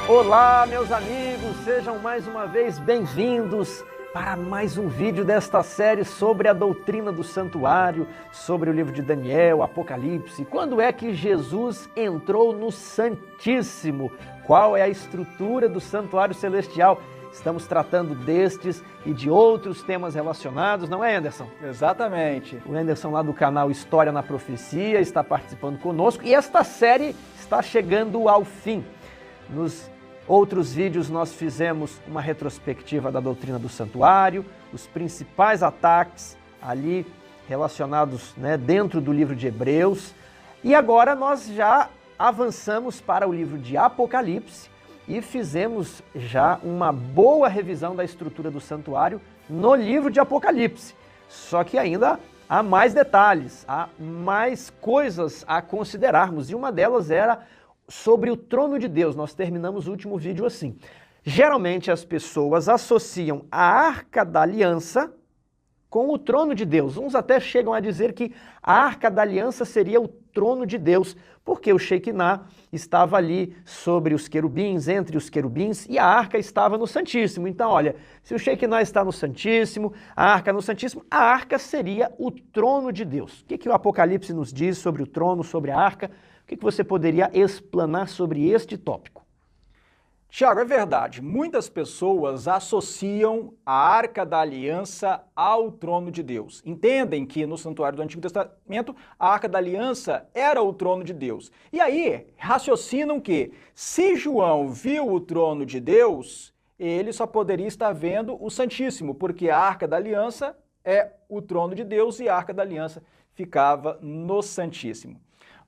Olá, meus amigos, sejam mais uma vez bem-vindos para mais um vídeo desta série sobre a doutrina do santuário, sobre o livro de Daniel, Apocalipse. Quando é que Jesus entrou no Santíssimo? Qual é a estrutura do santuário celestial? Estamos tratando destes e de outros temas relacionados, não é, Anderson? Exatamente. O Anderson lá do canal História na Profecia está participando conosco e esta série está chegando ao fim. Nos outros vídeos nós fizemos uma retrospectiva da doutrina do santuário, os principais ataques ali relacionados dentro do livro de Hebreus. E agora nós já avançamos para o livro de Apocalipse e fizemos já uma boa revisão da estrutura do santuário no livro de Apocalipse. Só que ainda há mais detalhes, há mais coisas a considerarmos e uma delas era sobre o trono de Deus. Nós terminamos o último vídeo assim. Geralmente as pessoas associam a Arca da Aliança com o trono de Deus. Uns até chegam a dizer que a Arca da Aliança seria o trono de Deus, porque o Shekinah estava ali sobre os querubins, entre os querubins, e a Arca estava no Santíssimo. Então, olha, se o Shekinah está no Santíssimo, a Arca no Santíssimo, a Arca seria o trono de Deus. O que o Apocalipse nos diz sobre o trono, sobre a Arca? O que você poderia explanar sobre este tópico? Tiago, é verdade. Muitas pessoas associam a Arca da Aliança ao trono de Deus. Entendem que no santuário do Antigo Testamento a Arca da Aliança era o trono de Deus. E aí raciocinam que se João viu o trono de Deus, ele só poderia estar vendo o Santíssimo, porque a Arca da Aliança é o trono de Deus e a Arca da Aliança ficava no Santíssimo.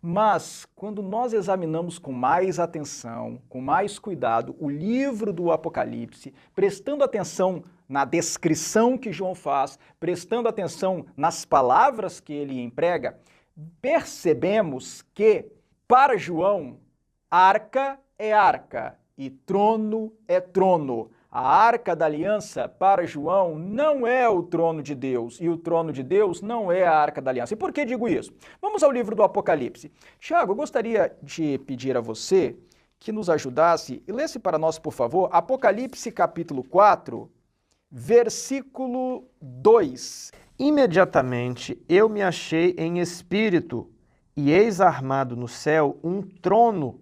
Mas, quando nós examinamos com mais atenção, com mais cuidado, o livro do Apocalipse, prestando atenção na descrição que João faz, prestando atenção nas palavras que ele emprega, percebemos que, para João, arca é arca e trono é trono. A Arca da Aliança, para João, não é o trono de Deus, e o trono de Deus não é a Arca da Aliança. E por que digo isso? Vamos ao livro do Apocalipse. Tiago, eu gostaria de pedir a você que nos ajudasse e lesse para nós, por favor, Apocalipse capítulo 4, versículo 2. Imediatamente eu me achei em espírito, e eis armado no céu um trono,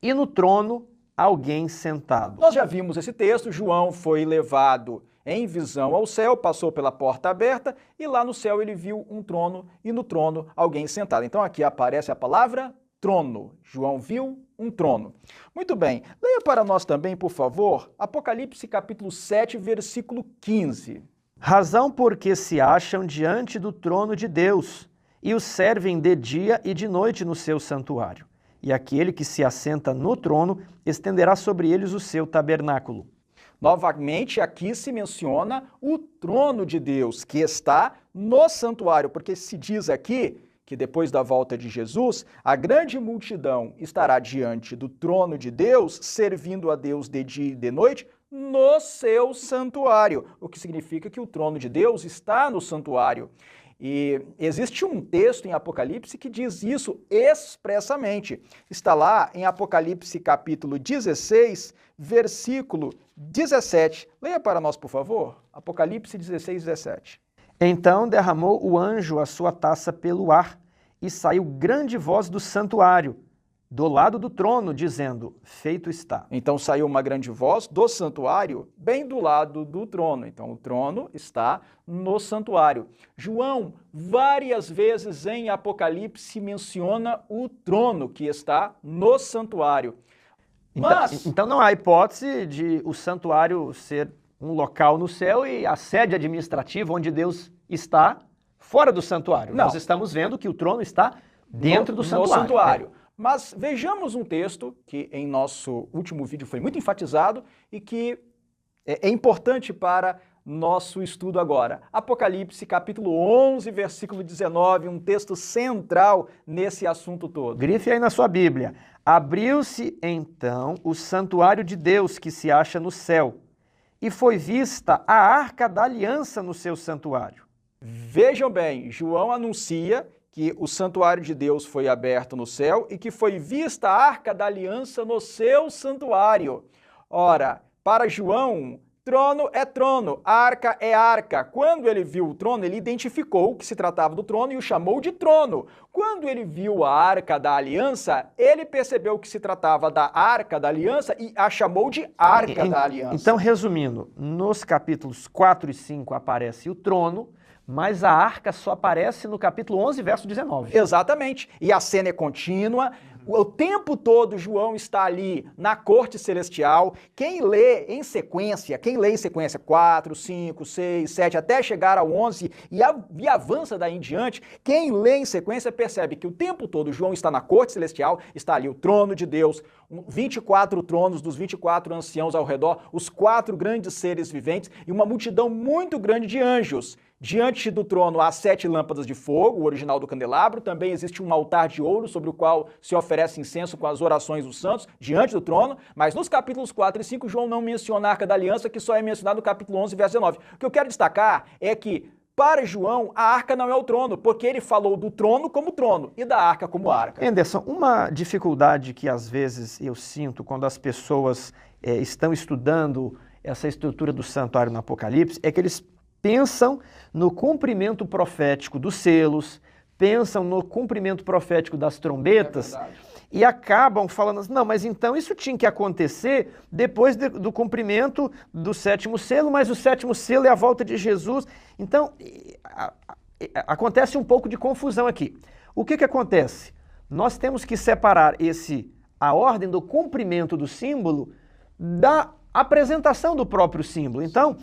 e no trono alguém sentado. Nós já vimos esse texto, João foi levado em visão ao céu, passou pela porta aberta e lá no céu ele viu um trono e no trono alguém sentado. Então aqui aparece a palavra trono. João viu um trono. Muito bem, leia para nós também, por favor, Apocalipse capítulo 7, versículo 15. Razão porque se acham diante do trono de Deus e o servem de dia e de noite no seu santuário. E aquele que se assenta no trono estenderá sobre eles o seu tabernáculo. Novamente, aqui se menciona o trono de Deus, que está no santuário, porque se diz aqui que depois da volta de Jesus, a grande multidão estará diante do trono de Deus, servindo a Deus de dia e de noite, no seu santuário, o que significa que o trono de Deus está no santuário. E existe um texto em Apocalipse que diz isso expressamente. Está lá em Apocalipse capítulo 16, versículo 17. Leia para nós, por favor. Apocalipse 16, 17. Então derramou o anjo a sua taça pelo ar, e saiu grande voz do santuário, do lado do trono, dizendo, feito está. Então saiu uma grande voz do santuário, bem do lado do trono. Então o trono está no santuário. João, várias vezes em Apocalipse, menciona o trono que está no santuário. Mas... Então não há hipótese de o santuário ser um local no céu e a sede administrativa onde Deus está fora do santuário. Não. Nós estamos vendo que o trono está dentro do santuário. Mas vejamos um texto que em nosso último vídeo foi muito enfatizado e que é importante para nosso estudo agora. Apocalipse capítulo 11, versículo 19, um texto central nesse assunto todo. Grife aí na sua Bíblia. Abriu-se então o santuário de Deus que se acha no céu, e foi vista a Arca da Aliança no seu santuário. Vejam bem, João anuncia que o santuário de Deus foi aberto no céu e que foi vista a Arca da Aliança no seu santuário. Ora, para João, trono é trono, arca é arca. Quando ele viu o trono, ele identificou que se tratava do trono e o chamou de trono. Quando ele viu a Arca da Aliança, ele percebeu que se tratava da Arca da Aliança e a chamou de Arca da Aliança. Então, resumindo, nos capítulos 4 e 5 aparece o trono, mas a arca só aparece no capítulo 11, verso 19. Exatamente. E a cena é contínua. O tempo todo João está ali na corte celestial. Quem lê em sequência 4, 5, 6, 7, até chegar ao 11 e avança daí em diante, quem lê em sequência percebe que o tempo todo João está na corte celestial, está ali o trono de Deus, 24 tronos dos 24 anciãos ao redor, os 4 grandes seres viventes e uma multidão muito grande de anjos. Diante do trono há 7 lâmpadas de fogo, o original do candelabro. Também existe um altar de ouro sobre o qual se oferece incenso com as orações dos santos diante do trono. Mas nos capítulos 4 e 5, João não menciona a Arca da Aliança, que só é mencionado no capítulo 11, verso 19. O que eu quero destacar é que, para João, a arca não é o trono, porque ele falou do trono como trono e da arca como arca. Anderson, uma dificuldade que às vezes eu sinto quando as pessoas estão estudando essa estrutura do santuário no Apocalipse é que eles pensam no cumprimento profético dos selos, pensam no cumprimento profético das trombetas e acabam falando assim, não, mas então isso tinha que acontecer depois do cumprimento do 7º selo, mas o 7º selo é a volta de Jesus. Então, acontece um pouco de confusão aqui. O que acontece? Nós temos que separar a ordem do cumprimento do símbolo da apresentação do próprio símbolo. Então,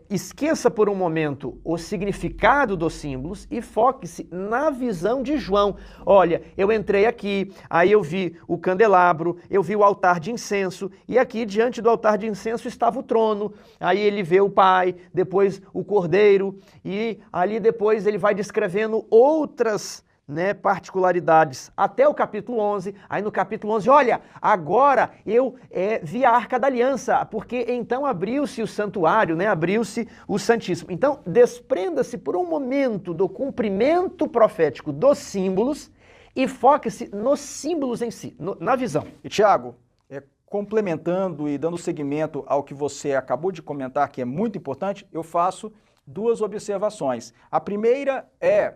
esqueça por um momento o significado dos símbolos e foque-se na visão de João. Olha, eu entrei aqui, aí eu vi o candelabro, eu vi o altar de incenso, e aqui diante do altar de incenso estava o trono. Aí ele vê o Pai, depois o Cordeiro, e ali depois ele vai descrevendo outras particularidades até o capítulo 11, aí no capítulo 11, olha, agora eu vi a Arca da Aliança, porque então abriu-se o santuário, abriu-se o Santíssimo. Então, desprenda-se por um momento do cumprimento profético dos símbolos e foque-se nos símbolos em si, na visão. E Tiago, complementando e dando seguimento ao que você acabou de comentar, que é muito importante, eu faço 2 observações. A primeira é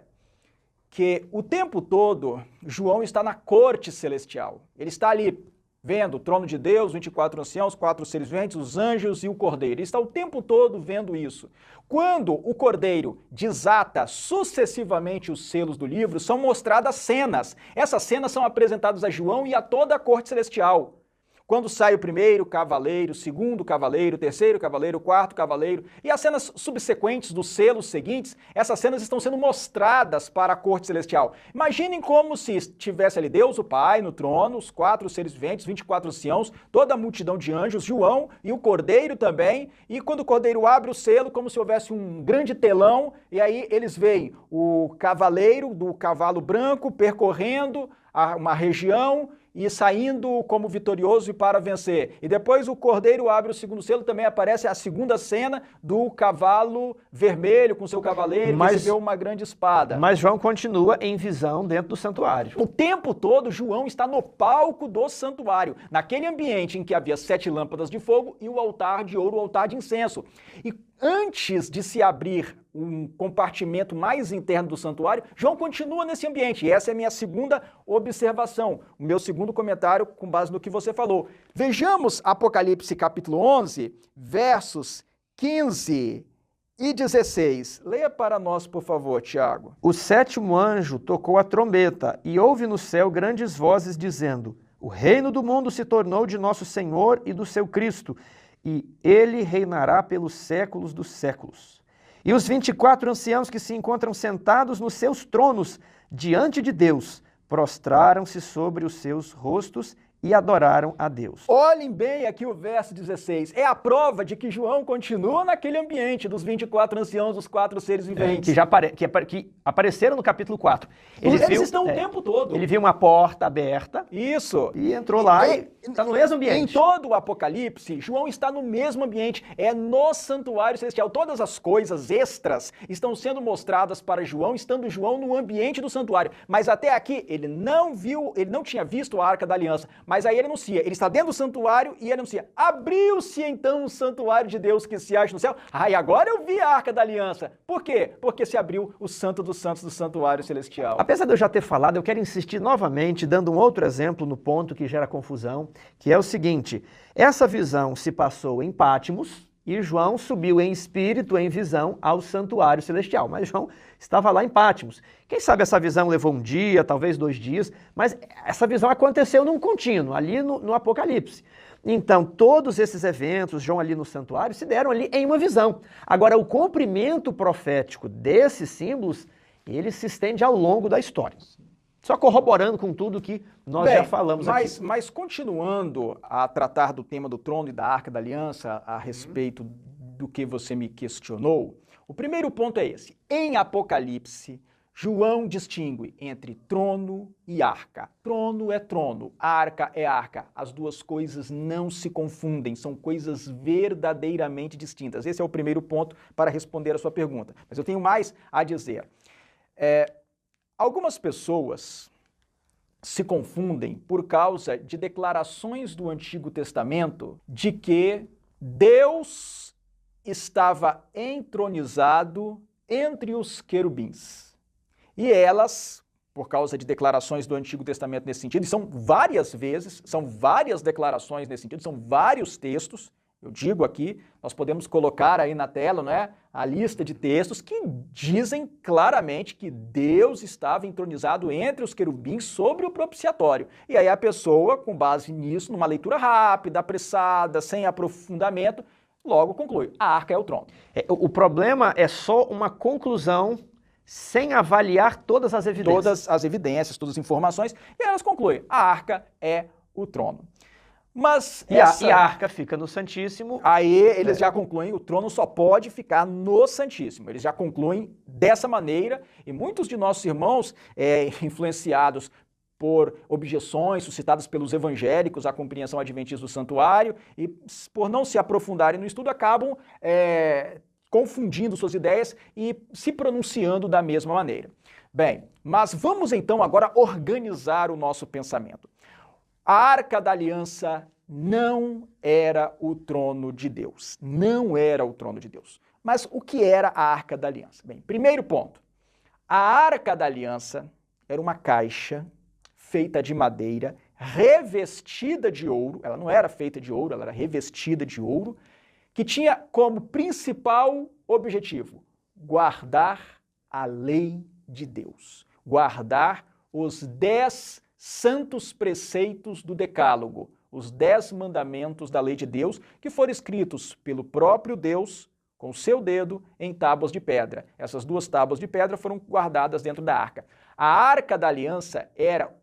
que o tempo todo João está na corte celestial. Ele está ali vendo o trono de Deus, 24 anciãos, 4 seres viventes, os anjos e o Cordeiro. Ele está o tempo todo vendo isso. Quando o Cordeiro desata sucessivamente os selos do livro, são mostradas cenas. Essas cenas são apresentadas a João e a toda a corte celestial. Quando sai o primeiro cavaleiro, o segundo cavaleiro, o terceiro cavaleiro, o quarto cavaleiro, e as cenas subsequentes dos selos seguintes, essas cenas estão sendo mostradas para a corte celestial. Imaginem como se estivesse ali Deus, o Pai, no trono, os 4 seres viventes, 24 anciãos, toda a multidão de anjos, João e o Cordeiro também, e quando o Cordeiro abre o selo, como se houvesse um grande telão, e aí eles veem o cavaleiro do cavalo branco percorrendo uma região, e saindo como vitorioso e para vencer. E depois o Cordeiro abre o 2º selo, também aparece a segunda cena do cavalo vermelho com seu cavaleiro, que recebeu uma grande espada. Mas João continua em visão dentro do santuário. O tempo todo João está no palco do santuário, naquele ambiente em que havia 7 lâmpadas de fogo e o altar de ouro, o altar de incenso. E antes de se abrir um compartimento mais interno do santuário, João continua nesse ambiente. E essa é a minha segunda observação, o meu segundo comentário com base no que você falou. Vejamos Apocalipse capítulo 11, versos 15 e 16. Leia para nós, por favor, Tiago. O 7º anjo tocou a trombeta e houve no céu grandes vozes dizendo: o reino do mundo se tornou de nosso Senhor e do seu Cristo, e ele reinará pelos séculos dos séculos. E os 24 anciãos que se encontram sentados nos seus tronos diante de Deus, prostraram-se sobre os seus rostos e adoraram a Deus. Olhem bem aqui o verso 16. É a prova de que João continua naquele ambiente dos 24 anciãos, dos 4 seres viventes. Que apareceram no capítulo 4. Eles estão o tempo todo. Ele viu uma porta aberta. Isso. E entrou lá. Está no mesmo ambiente. Em todo o Apocalipse, João está no mesmo ambiente, é no santuário celestial. Todas as coisas extras estão sendo mostradas para João, estando João no ambiente do santuário. Mas até aqui, ele não tinha visto a Arca da Aliança, mas aí ele anuncia, ele está dentro do santuário e ele anuncia, abriu-se então o santuário de Deus que se acha no céu. E agora eu vi a Arca da Aliança. Por quê? Porque se abriu o Santo dos Santos do santuário celestial. Apesar de eu já ter falado, eu quero insistir novamente, dando um outro exemplo no ponto que gera confusão, que é o seguinte: essa visão se passou em Pátimos e João subiu em espírito, em visão, ao santuário celestial. Mas João estava lá em Pátimos. Quem sabe essa visão levou um dia, talvez 2 dias, mas essa visão aconteceu num contínuo, ali no Apocalipse. Então, todos esses eventos, João ali no santuário, se deram ali em uma visão. Agora, o cumprimento profético desses símbolos, ele se estende ao longo da história. Só corroborando com tudo que nós já falamos aqui. Mas continuando a tratar do tema do trono e da Arca da Aliança a respeito do que você me questionou, o primeiro ponto é esse. Em Apocalipse, João distingue entre trono e arca. Trono é trono, arca é arca. As duas coisas não se confundem, são coisas verdadeiramente distintas. Esse é o primeiro ponto para responder a sua pergunta. Mas eu tenho mais a dizer. Algumas pessoas se confundem por causa de declarações do Antigo Testamento de que Deus estava entronizado entre os querubins. E elas, por causa de declarações do Antigo Testamento nesse sentido, e são várias vezes, são várias declarações nesse sentido, são vários textos. Eu digo aqui, nós podemos colocar aí na tela, não é, a lista de textos que dizem claramente que Deus estava entronizado entre os querubins sobre o propiciatório. E aí a pessoa, com base nisso, numa leitura rápida, apressada, sem aprofundamento, logo conclui, a arca é o trono. O problema é só uma conclusão sem avaliar todas as evidências. Todas as evidências, todas as informações, e elas concluem, a arca é o trono. Mas e a arca fica no Santíssimo. Aí eles já concluem, o trono só pode ficar no Santíssimo. Eles já concluem dessa maneira, e muitos de nossos irmãos, influenciados por objeções suscitadas pelos evangélicos à compreensão adventista do santuário, e por não se aprofundarem no estudo, acabam confundindo suas ideias e se pronunciando da mesma maneira. Bem, mas vamos então agora organizar o nosso pensamento. A Arca da Aliança não era o trono de Deus. Não era o trono de Deus. Mas o que era a Arca da Aliança? Bem, primeiro ponto. A Arca da Aliança era uma caixa feita de madeira, revestida de ouro. Ela não era feita de ouro, ela era revestida de ouro, que tinha como principal objetivo guardar a lei de Deus. Guardar os 10 santos preceitos do Decálogo, os 10 mandamentos da lei de Deus, que foram escritos pelo próprio Deus, com o seu dedo, em tábuas de pedra. Essas 2 tábuas de pedra foram guardadas dentro da arca. A Arca da Aliança era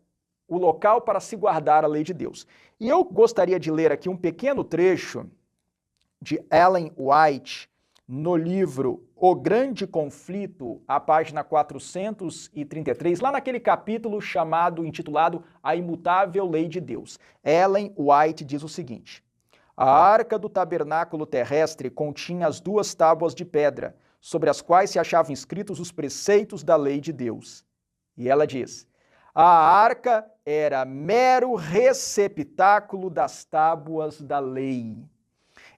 o local para se guardar a lei de Deus. E eu gostaria de ler aqui um pequeno trecho de Ellen White, no livro O Grande Conflito, a página 433, lá naquele capítulo intitulado A Imutável Lei de Deus. Ellen White diz o seguinte: a arca do tabernáculo terrestre continha as 2 tábuas de pedra, sobre as quais se achavam inscritos os preceitos da lei de Deus. E ela diz: a arca era mero receptáculo das tábuas da lei.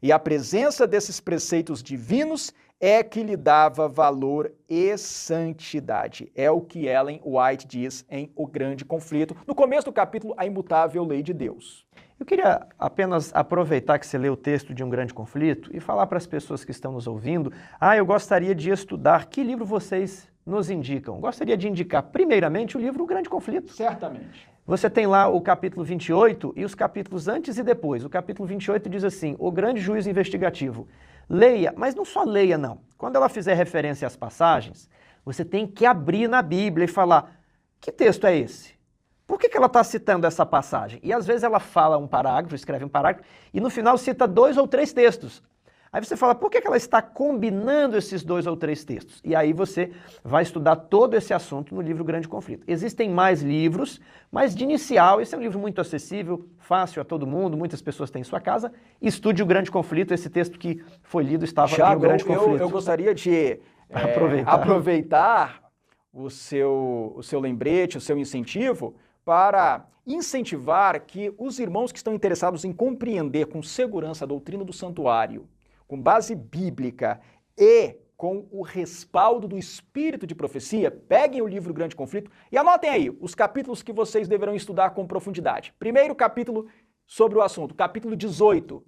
E a presença desses preceitos divinos é que lhe dava valor e santidade. É o que Ellen White diz em O Grande Conflito, no começo do capítulo A Imutável Lei de Deus. Eu queria apenas aproveitar que você leu o texto de Um Grande Conflito e falar para as pessoas que estão nos ouvindo, eu gostaria de estudar, que livro vocês nos indicam? Gostaria de indicar, primeiramente, o livro O Grande Conflito. Certamente. Você tem lá o capítulo 28 e os capítulos antes e depois. O capítulo 28 diz assim, o grande juízo investigativo. Leia, mas não só leia não. Quando ela fizer referência às passagens, você tem que abrir na Bíblia e falar, que texto é esse? Por que ela está citando essa passagem? E às vezes ela fala um parágrafo, escreve um parágrafo, e no final cita 2 ou 3 textos. Aí você fala, por que ela está combinando esses 2 ou 3 textos? E aí você vai estudar todo esse assunto no livro Grande Conflito. Existem mais livros, mas de inicial, esse é um livro muito acessível, fácil a todo mundo, muitas pessoas têm em sua casa. Estude o Grande Conflito, esse texto que foi lido estava Thiago, no Grande Conflito. Eu gostaria de aproveitar o seu lembrete, o seu incentivo, para incentivar que os irmãos que estão interessados em compreender com segurança a doutrina do santuário, com base bíblica e com o respaldo do espírito de profecia, peguem o livro Grande Conflito e anotem aí os capítulos que vocês deverão estudar com profundidade. Primeiro capítulo sobre o assunto, capítulo 18,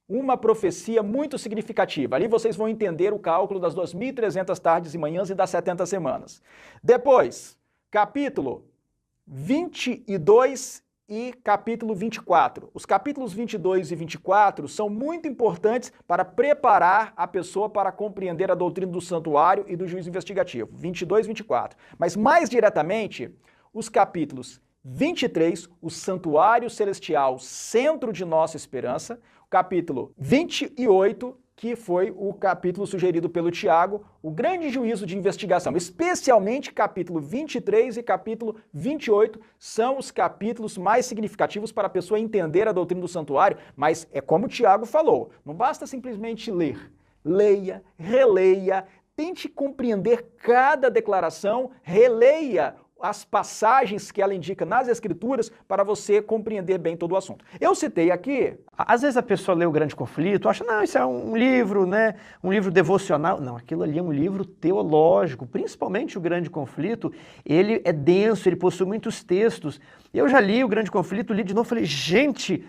uma profecia muito significativa. Ali vocês vão entender o cálculo das 2.300 tardes e manhãs e das 70 semanas. Depois, capítulo 22 e capítulo 24. Os capítulos 22 e 24 são muito importantes para preparar a pessoa para compreender a doutrina do santuário e do juízo investigativo. 22 e 24. Mas mais diretamente, os capítulos 23, o santuário celestial, centro de nossa esperança. O capítulo 28, que foi o capítulo sugerido pelo Tiago, o grande juízo de investigação. Especialmente capítulo 23 e capítulo 28 são os capítulos mais significativos para a pessoa entender a doutrina do santuário, mas é como o Tiago falou, não basta simplesmente ler. Leia, releia, tente compreender cada declaração, releia as passagens que ela indica nas Escrituras para você compreender bem todo o assunto. Eu citei aqui... Às vezes a pessoa lê o Grande Conflito, acha, não, isso é um livro, né? Um livro devocional. Não, aquilo ali é um livro teológico, principalmente o Grande Conflito. Ele é denso, ele possui muitos textos. Eu já li o Grande Conflito, li de novo, falei, gente,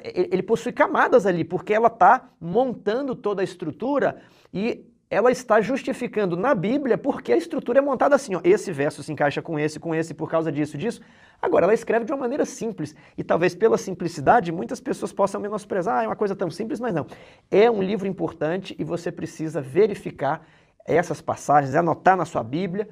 ele possui camadas ali, porque ela está montando toda a estrutura e ela está justificando na Bíblia porque a estrutura é montada assim, ó, esse verso se encaixa com esse por causa disso, disso. Agora, ela escreve de uma maneira simples e talvez pela simplicidade muitas pessoas possam menosprezar, é uma coisa tão simples, mas não. É um livro importante e você precisa verificar essas passagens, anotar na sua Bíblia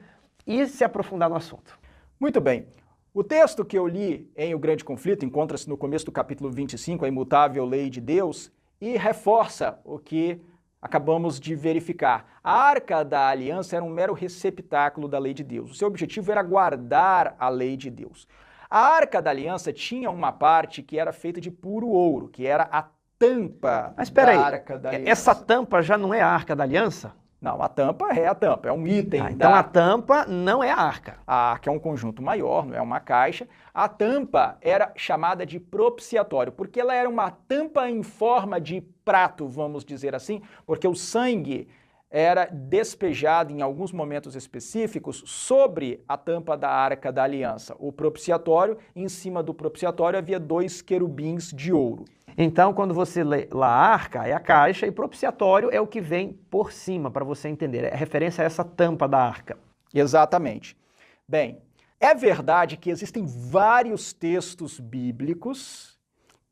e se aprofundar no assunto. Muito bem. O texto que eu li em O Grande Conflito encontra-se no começo do capítulo 25, a imutável lei de Deus, e reforça o que acabamos de verificar. A Arca da Aliança era um mero receptáculo da lei de Deus. O seu objetivo era guardar a lei de Deus. A Arca da Aliança tinha uma parte que era feita de puro ouro, que era a tampa da Arca da Aliança. Essa tampa já não é a Arca da Aliança? Não, a tampa é a tampa, é um item. Então a tampa não é a arca. A arca é um conjunto maior, não é uma caixa. A tampa era chamada de propiciatório, porque ela era uma tampa em forma de prato, vamos dizer assim, porque o sangue era despejado em alguns momentos específicos sobre a tampa da Arca da Aliança. O propiciatório, em cima do propiciatório havia 2 querubins de ouro. Então, quando você lê lá a arca, é a caixa, e propiciatório é o que vem por cima, para você entender. É referência a essa tampa da arca. Exatamente. Bem, é verdade que existem vários textos bíblicos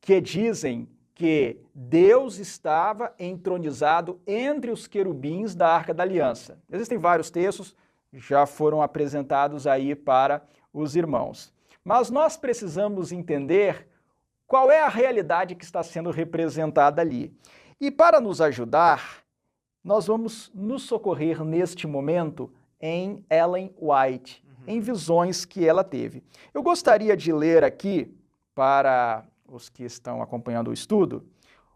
que dizem que Deus estava entronizado entre os querubins da Arca da Aliança. Existem vários textos, já foram apresentados aí para os irmãos. Mas nós precisamos entender qual é a realidade que está sendo representada ali. E para nos ajudar, nós vamos nos socorrer neste momento em Ellen White, em visões que ela teve. Eu gostaria de ler aqui, para os que estão acompanhando o estudo,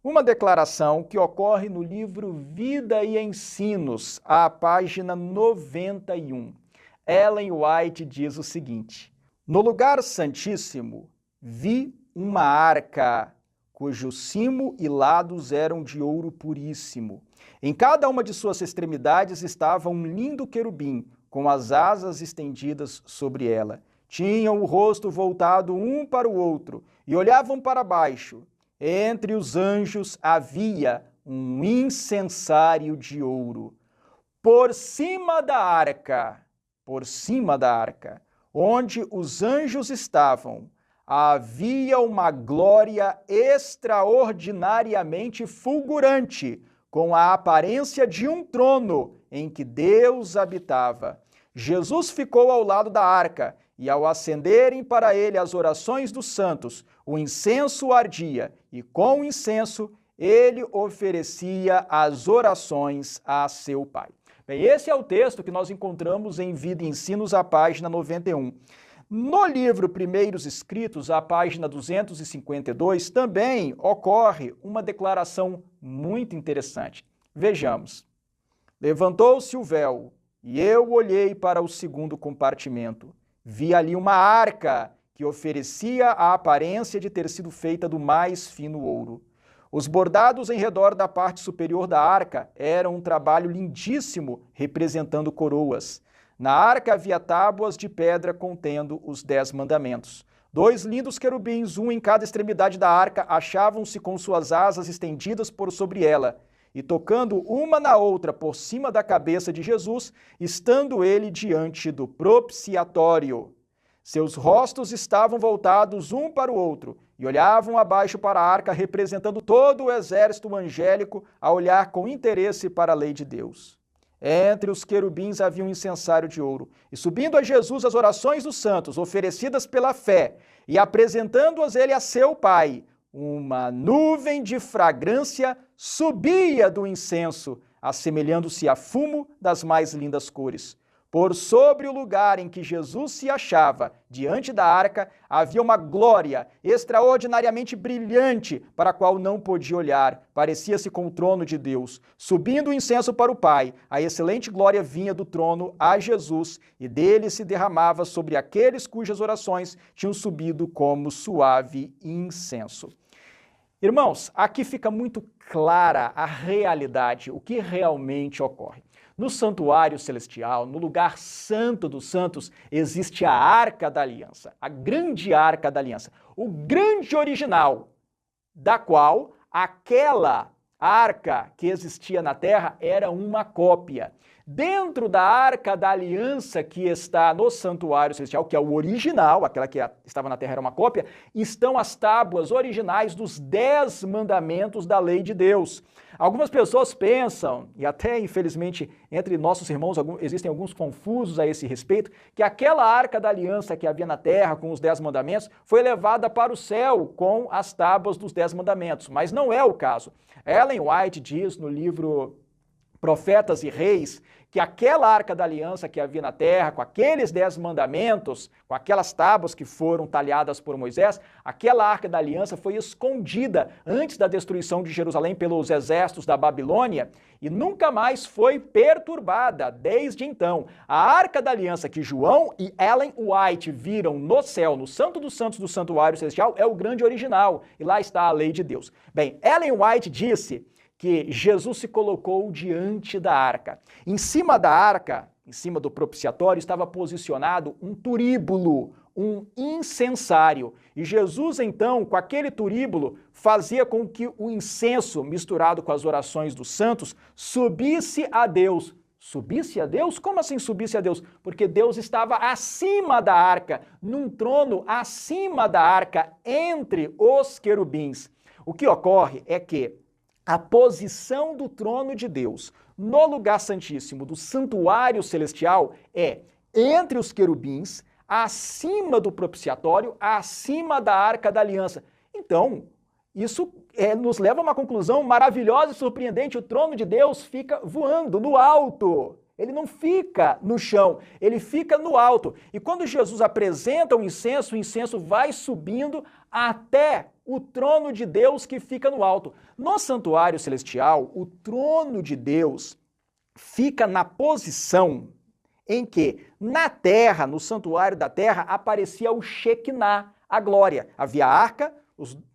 uma declaração que ocorre no livro Vida e Ensinos, à página 91. Ellen White diz o seguinte: no lugar santíssimo, vi uma arca, cujo cimo e lados eram de ouro puríssimo. Em cada uma de suas extremidades estava um lindo querubim, com as asas estendidas sobre ela. Tinham o rosto voltado um para o outro e olhavam para baixo. Entre os anjos havia um incensário de ouro. Por cima da arca, onde os anjos estavam, havia uma glória extraordinariamente fulgurante, com a aparência de um trono em que Deus habitava. Jesus ficou ao lado da arca, e ao acenderem para ele as orações dos santos, o incenso ardia, e com o incenso ele oferecia as orações a seu Pai. Bem, esse é o texto que nós encontramos em Vida e Ensinos, a página 91. No livro Primeiros Escritos, a página 252, também ocorre uma declaração muito interessante. Vejamos. Levantou-se o véu, e eu olhei para o segundo compartimento. Vi ali uma arca que oferecia a aparência de ter sido feita do mais fino ouro. Os bordados em redor da parte superior da arca eram um trabalho lindíssimo, representando coroas. Na arca havia tábuas de pedra contendo os 10 mandamentos. 2 lindos querubins, um em cada extremidade da arca, achavam-se com suas asas estendidas por sobre ela, e tocando uma na outra por cima da cabeça de Jesus, estando ele diante do propiciatório. Seus rostos estavam voltados um para o outro, e olhavam abaixo para a arca, representando todo o exército angélico a olhar com interesse para a lei de Deus. Entre os querubins havia um incensário de ouro, e subindo a Jesus as orações dos santos, oferecidas pela fé, e apresentando-as ele a seu Pai, uma nuvem de fragrância subia do incenso, assemelhando-se a fumo das mais lindas cores. Por sobre o lugar em que Jesus se achava, diante da arca, havia uma glória extraordinariamente brilhante, para a qual não podia olhar. Parecia-se com o trono de Deus. Subindo o incenso para o Pai, a excelente glória vinha do trono a Jesus, e dele se derramava sobre aqueles cujas orações tinham subido como suave incenso. Irmãos, aqui fica muito clara a realidade, o que realmente ocorre. No santuário celestial, no lugar santo dos santos, existe a Arca da Aliança, a grande Arca da Aliança, o grande original, da qual aquela arca que existia na terra era uma cópia. Dentro da Arca da Aliança que está no santuário celestial, que é o original, aquela que estava na terra era uma cópia, estão as tábuas originais dos 10 mandamentos da lei de Deus. Algumas pessoas pensam, e até infelizmente entre nossos irmãos existem alguns confusos a esse respeito, que aquela Arca da Aliança que havia na terra com os 10 mandamentos foi levada para o céu com as tábuas dos 10 mandamentos, mas não é o caso. Ellen White diz no livro Profetas e Reis, que aquela Arca da Aliança que havia na terra, com aqueles 10 mandamentos, com aquelas tábuas que foram talhadas por Moisés, aquela Arca da Aliança foi escondida antes da destruição de Jerusalém pelos exércitos da Babilônia e nunca mais foi perturbada desde então. A Arca da Aliança que João e Ellen White viram no céu, no Santo dos Santos do Santuário Celestial, é o grande original, e lá está a lei de Deus. Bem, Ellen White disse que Jesus se colocou diante da arca. Em cima da arca, em cima do propiciatório, estava posicionado um turíbulo, um incensário. E Jesus, então, com aquele turíbulo, fazia com que o incenso, misturado com as orações dos santos, subisse a Deus. Subisse a Deus? Como assim subisse a Deus? Porque Deus estava acima da arca, num trono acima da arca, entre os querubins. O que ocorre é que a posição do trono de Deus no lugar santíssimo do santuário celestial é entre os querubins, acima do propiciatório, acima da Arca da Aliança. Então, isso nos leva a uma conclusão maravilhosa e surpreendente. O trono de Deus fica voando no alto. Ele não fica no chão, ele fica no alto. E quando Jesus apresenta o incenso vai subindo até o trono de Deus que fica no alto. No santuário celestial, o trono de Deus fica na posição em que na terra, no santuário da terra, aparecia o Shekinah, a glória. Havia a arca,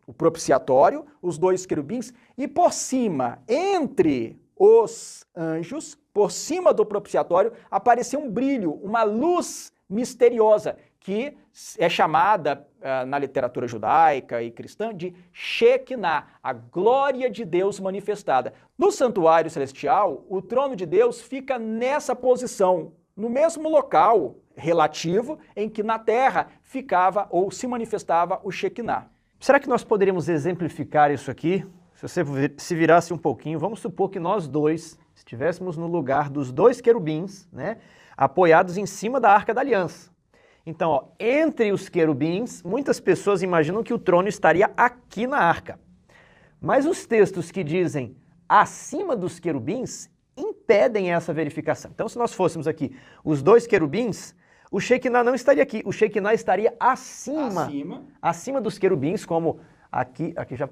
o propiciatório, os 2 querubins, e por cima, entre os anjos, por cima do propiciatório, apareceu um brilho, uma luz misteriosa, que é chamada na literatura judaica e cristã de Shekinah, a glória de Deus manifestada. No santuário celestial, o trono de Deus fica nessa posição, no mesmo local relativo em que na terra ficava ou se manifestava o Shekinah. Será que nós poderíamos exemplificar isso aqui? Se você se virasse um pouquinho, vamos supor que nós dois estivéssemos no lugar dos 2 querubins, né, apoiados em cima da Arca da Aliança. Então, ó, entre os querubins, muitas pessoas imaginam que o trono estaria aqui na arca. Mas os textos que dizem acima dos querubins impedem essa verificação. Então, se nós fôssemos aqui os dois querubins, o Shekinah não estaria aqui, o Shekinah estaria acima dos querubins, como aqui já,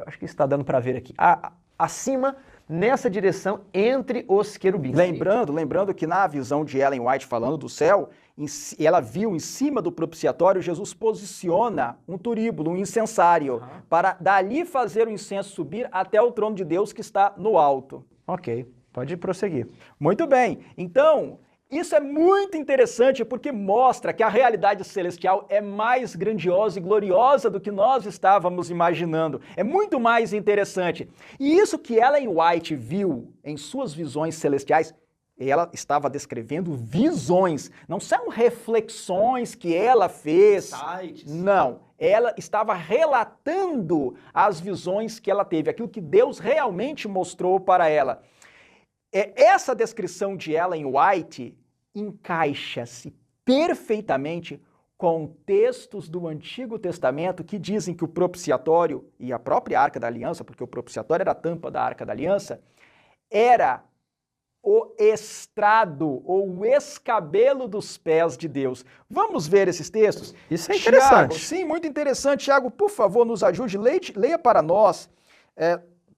acho que está dando para ver aqui, acima, nessa direção, entre os querubins. Lembrando que na visão de Ellen White falando do céu, ela viu em cima do propiciatório, Jesus posiciona um turíbulo, um incensário, para dali fazer o incenso subir até o trono de Deus que está no alto. Ok, pode prosseguir. Muito bem, então, isso é muito interessante porque mostra que a realidade celestial é mais grandiosa e gloriosa do que nós estávamos imaginando. É muito mais interessante. E isso que Ellen White viu em suas visões celestiais, ela estava descrevendo visões, não são reflexões que ela fez. Não, ela estava relatando as visões que ela teve, aquilo que Deus realmente mostrou para ela. Essa descrição de Ellen White encaixa-se perfeitamente com textos do Antigo Testamento que dizem que o propiciatório e a própria Arca da Aliança, porque o propiciatório era a tampa da Arca da Aliança, era o estrado ou o escabelo dos pés de Deus. Vamos ver esses textos? Isso é interessante. Tiago, sim, muito interessante. Tiago, por favor, nos ajude, leia para nós.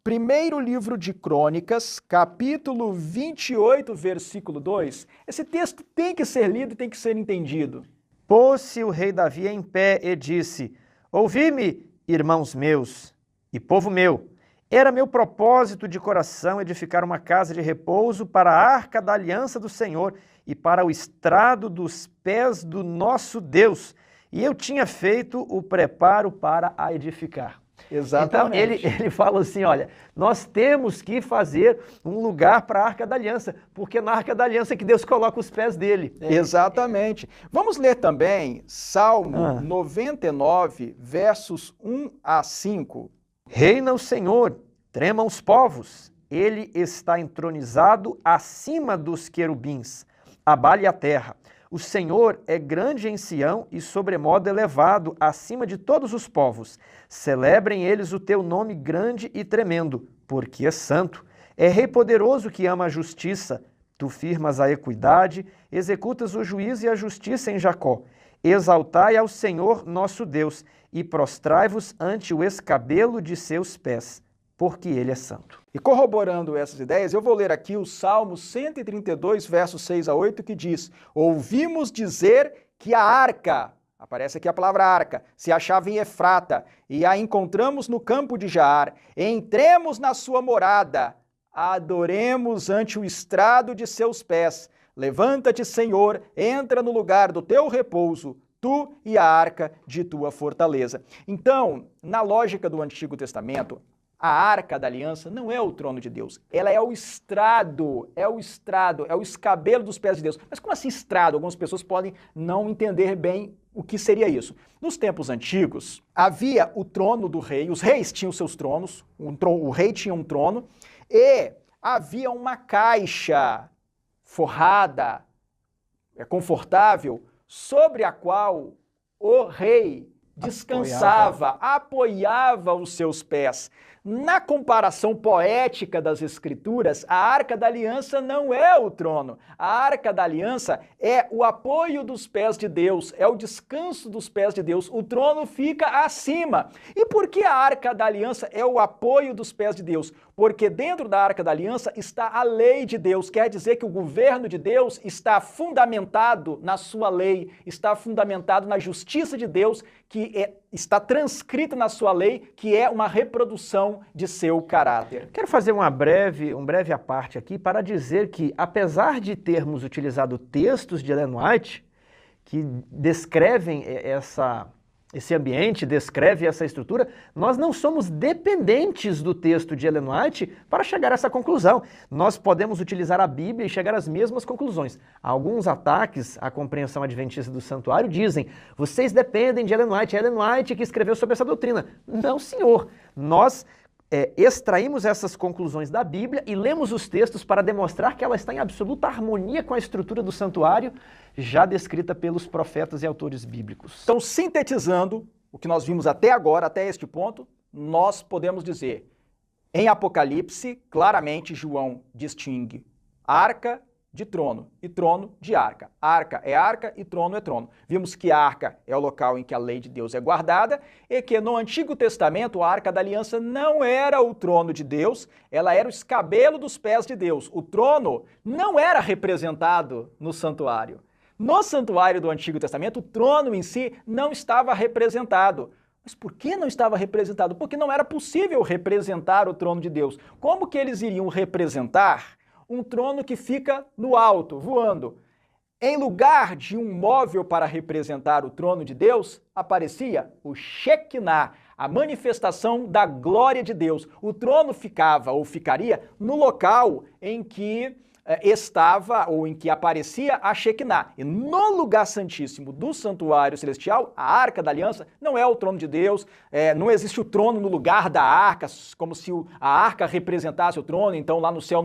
Primeiro livro de Crônicas, capítulo 28, versículo 2. Esse texto tem que ser lido e tem que ser entendido. Pôs-se o rei Davi em pé e disse: Ouvi-me, irmãos meus e povo meu. Era meu propósito de coração edificar uma casa de repouso para a arca da aliança do Senhor e para o estrado dos pés do nosso Deus. E eu tinha feito o preparo para a edificar. Exatamente. Então ele fala assim, olha, nós temos que fazer um lugar para a Arca da Aliança, porque na Arca da Aliança é que Deus coloca os pés dele. Exatamente. Vamos ler também Salmo 99, versos 1 a 5. Reina o Senhor, tremam os povos, ele está entronizado acima dos querubins, abale a terra. O Senhor é grande em Sião e sobremodo elevado acima de todos os povos. Celebrem eles o teu nome grande e tremendo, porque é santo. É rei poderoso que ama a justiça. Tu firmas a equidade, executas o juízo e a justiça em Jacó. Exaltai ao Senhor nosso Deus e prostrai-vos ante o escabelo de seus pés, porque ele é santo. E corroborando essas ideias, eu vou ler aqui o Salmo 132, versos 6 a 8, que diz: Ouvimos dizer que a arca, aparece aqui a palavra arca, se achava em Efrata, e a encontramos no campo de Jaar. Entremos na sua morada, adoremos ante o estrado de seus pés. Levanta-te, Senhor, entra no lugar do teu repouso, tu e a arca de tua fortaleza. Então, na lógica do Antigo Testamento, a Arca da Aliança não é o trono de Deus, ela é o estrado, é o escabelo dos pés de Deus. Mas como assim estrado? Algumas pessoas podem não entender bem o que seria isso. Nos tempos antigos, havia o trono do rei, os reis tinham seus tronos, o rei tinha um trono, e havia uma caixa forrada, confortável, sobre a qual o rei descansava, apoiava os seus pés. Na comparação poética das Escrituras, a Arca da Aliança não é o trono. A Arca da Aliança é o apoio dos pés de Deus, é o descanso dos pés de Deus. O trono fica acima. E por que a Arca da Aliança é o apoio dos pés de Deus? Porque dentro da Arca da Aliança está a lei de Deus. Quer dizer que o governo de Deus está fundamentado na sua lei, está fundamentado na justiça de Deus, que está transcrita na sua lei, que é uma reprodução de seu caráter. Quero fazer um breve à parte aqui para dizer que, apesar de termos utilizado textos de Ellen White que descrevem esse ambiente, descreve essa estrutura, nós não somos dependentes do texto de Ellen White para chegar a essa conclusão. Nós podemos utilizar a Bíblia e chegar às mesmas conclusões. Alguns ataques à compreensão adventista do santuário dizem: vocês dependem de Ellen White, é Ellen White que escreveu sobre essa doutrina. Não, senhor. Nós extraímos essas conclusões da Bíblia e lemos os textos para demonstrar que ela está em absoluta harmonia com a estrutura do santuário, já descrita pelos profetas e autores bíblicos. Então, sintetizando o que nós vimos até agora, até este ponto, nós podemos dizer, em Apocalipse, claramente João distingue arca de trono e trono de arca. Arca e trono é trono. Vimos que a arca é o local em que a lei de Deus é guardada e que no Antigo Testamento a Arca da Aliança não era o trono de Deus, ela era o escabelo dos pés de Deus. O trono não era representado no santuário. No santuário do Antigo Testamento, o trono em si não estava representado. Mas por que não estava representado? Porque não era possível representar o trono de Deus. Como que eles iriam representar um trono que fica no alto, voando? Em lugar de um móvel para representar o trono de Deus, aparecia o Shekinah, a manifestação da glória de Deus. O trono ficava ou ficaria no local em que estava ou em que aparecia a Shekinah. E no lugar santíssimo do santuário celestial, a Arca da Aliança não é o trono de Deus, não existe o trono no lugar da arca, como se a arca representasse o trono, então lá no céu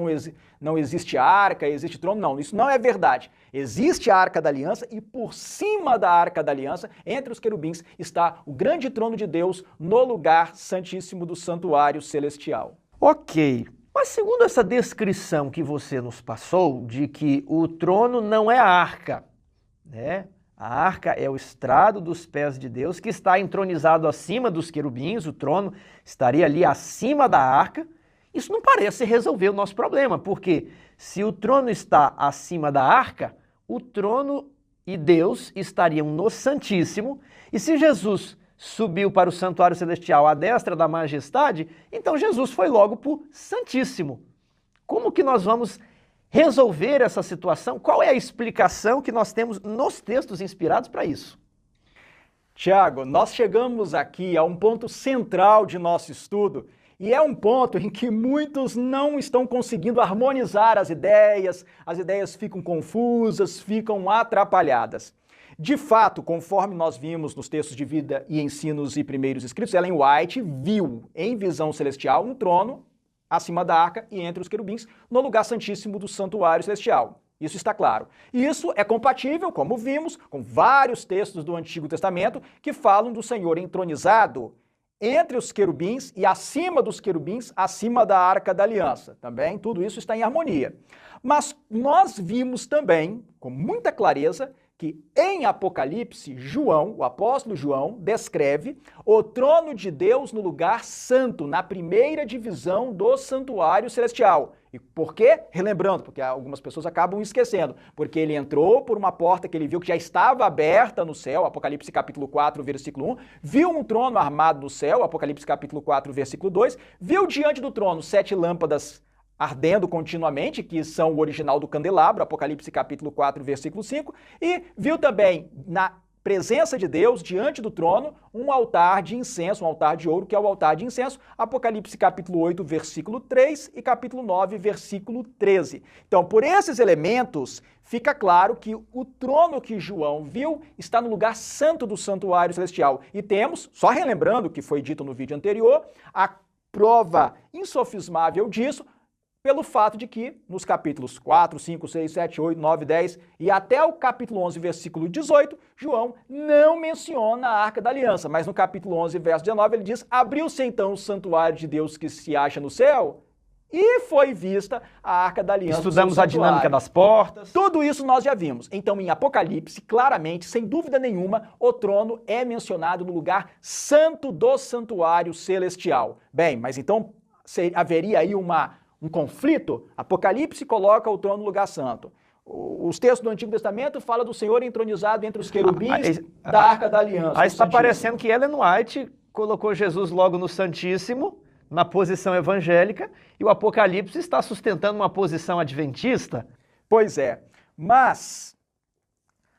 não existe arca, existe trono. Não, isso não é verdade. Existe a Arca da Aliança e por cima da Arca da Aliança, entre os querubins, está o grande trono de Deus no lugar santíssimo do santuário celestial. Ok. Mas segundo essa descrição que você nos passou, de que o trono não é a arca, né? A arca é o estrado dos pés de Deus, que está entronizado acima dos querubins, o trono estaria ali acima da arca. Isso não parece resolver o nosso problema, porque se o trono está acima da arca, o trono e Deus estariam no Santíssimo, e se Jesus subiu para o santuário celestial à destra da majestade, então Jesus foi logo para o Santíssimo. Como que nós vamos resolver essa situação? Qual é a explicação que nós temos nos textos inspirados para isso? Tiago, nós chegamos aqui a um ponto central de nosso estudo, e é um ponto em que muitos não estão conseguindo harmonizar as ideias ficam confusas, ficam atrapalhadas. De fato, conforme nós vimos nos textos de Vida e Ensinos e Primeiros Escritos, Ellen White viu em visão celestial um trono acima da arca e entre os querubins no lugar santíssimo do santuário celestial. Isso está claro. E isso é compatível, como vimos, com vários textos do Antigo Testamento que falam do Senhor entronizado entre os querubins e acima dos querubins, acima da Arca da Aliança. Também tudo isso está em harmonia. Mas nós vimos também, com muita clareza, que em Apocalipse, João, o apóstolo João, descreve o trono de Deus no lugar santo, na primeira divisão do santuário celestial. E por quê? Relembrando, porque algumas pessoas acabam esquecendo, porque ele entrou por uma porta que ele viu que já estava aberta no céu, Apocalipse capítulo 4, versículo 1, viu um trono armado no céu, Apocalipse capítulo 4, versículo 2, viu diante do trono 7 lâmpadas ardendo continuamente, que são o original do candelabro, Apocalipse capítulo 4, versículo 5, e viu também na presença de Deus, diante do trono, um altar de incenso, um altar de ouro, que é o altar de incenso, Apocalipse capítulo 8, versículo 3 e capítulo 9, versículo 13. Então, por esses elementos, fica claro que o trono que João viu está no lugar santo do santuário celestial. E temos, só relembrando o que foi dito no vídeo anterior, a prova insofismável disso, pelo fato de que, nos capítulos 4, 5, 6, 7, 8, 9, 10 e até o capítulo 11, versículo 18, João não menciona a Arca da Aliança, mas no capítulo 11, verso 19, ele diz: abriu-se então o santuário de Deus que se acha no céu, e foi vista a Arca da Aliança. Estudamos a dinâmica das portas. Tudo isso nós já vimos. Então, em Apocalipse, claramente, sem dúvida nenhuma, o trono é mencionado no lugar santo do santuário celestial. Bem, mas então haveria aí um conflito? Apocalipse coloca o trono no lugar santo. Os textos do Antigo Testamento falam do Senhor entronizado entre os querubins da Arca da Aliança. Aí está parecendo que Ellen White colocou Jesus logo no Santíssimo, na posição evangélica, e o Apocalipse está sustentando uma posição adventista. Pois é, mas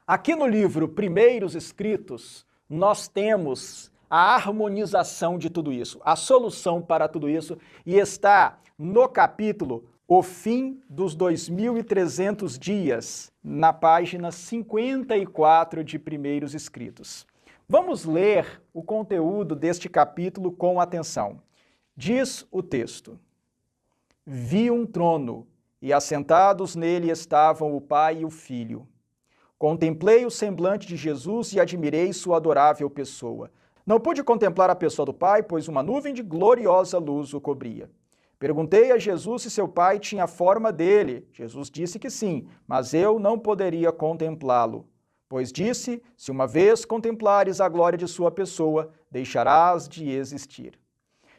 aqui no livro Primeiros Escritos, nós temos a harmonização de tudo isso, a solução para tudo isso, e está no capítulo O Fim dos 2300 Dias, na página 54 de Primeiros Escritos. Vamos ler o conteúdo deste capítulo com atenção. Diz o texto: Vi um trono, e assentados nele estavam o Pai e o Filho. Contemplei o semblante de Jesus e admirei sua adorável pessoa. Não pude contemplar a pessoa do Pai, pois uma nuvem de gloriosa luz o cobria. Perguntei a Jesus se seu Pai tinha a forma dele. Jesus disse que sim, mas eu não poderia contemplá-lo. Pois disse, se uma vez contemplares a glória de sua pessoa, deixarás de existir.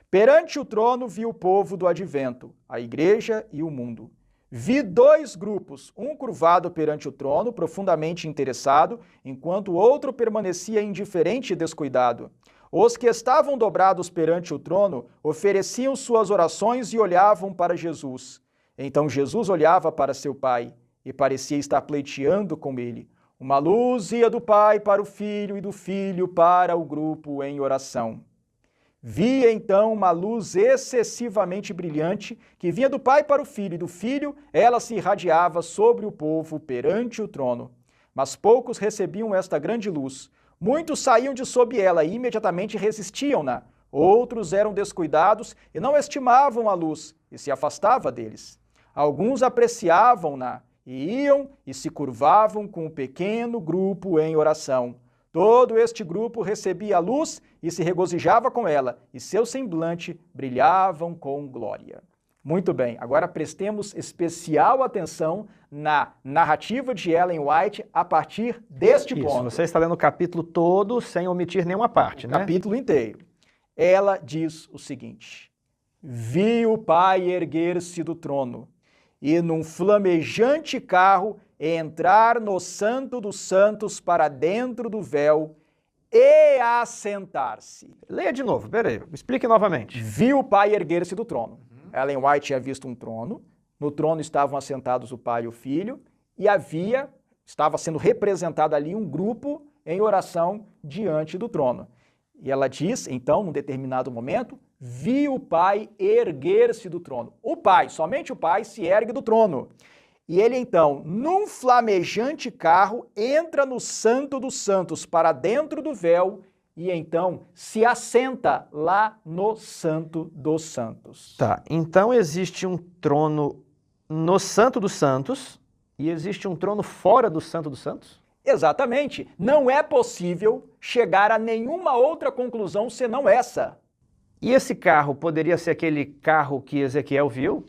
Perante o trono vi o povo do advento, a igreja e o mundo. Vi dois grupos, um curvado perante o trono, profundamente interessado, enquanto o outro permanecia indiferente e descuidado. Os que estavam dobrados perante o trono ofereciam suas orações e olhavam para Jesus. Então Jesus olhava para seu Pai e parecia estar pleiteando com ele. Uma luz ia do Pai para o Filho e do Filho para o grupo em oração. Vi então uma luz excessivamente brilhante que vinha do Pai para o Filho, e do Filho ela se irradiava sobre o povo perante o trono. Mas poucos recebiam esta grande luz. Muitos saíam de sob ela e imediatamente resistiam-na. Outros eram descuidados e não estimavam a luz e se afastava deles. Alguns apreciavam-na e iam e se curvavam com um pequeno grupo em oração. Todo este grupo recebia a luz e se regozijava com ela, e seu semblante brilhavam com glória. Muito bem, agora prestemos especial atenção na narrativa de Ellen White a partir deste ponto. Você está lendo o capítulo todo sem omitir nenhuma parte, né? Capítulo inteiro. Ela diz o seguinte: vi o Pai erguer-se do trono e num flamejante carro entrar no Santo dos Santos para dentro do véu e assentar-se. Leia de novo, peraí, explique novamente. Vi o Pai erguer-se do trono. Ellen White tinha visto um trono, no trono estavam assentados o Pai e o Filho, e estava sendo representado ali um grupo em oração diante do trono. E ela diz, então, num determinado momento, vi o Pai erguer-se do trono. O Pai, somente o Pai, se ergue do trono. E ele, então, num flamejante carro, entra no Santo dos Santos, para dentro do véu, e então se assenta lá no Santo dos Santos. Tá, então existe um trono no Santo dos Santos e existe um trono fora do Santo dos Santos? Exatamente. Não é possível chegar a nenhuma outra conclusão senão essa. E esse carro poderia ser aquele carro que Ezequiel viu?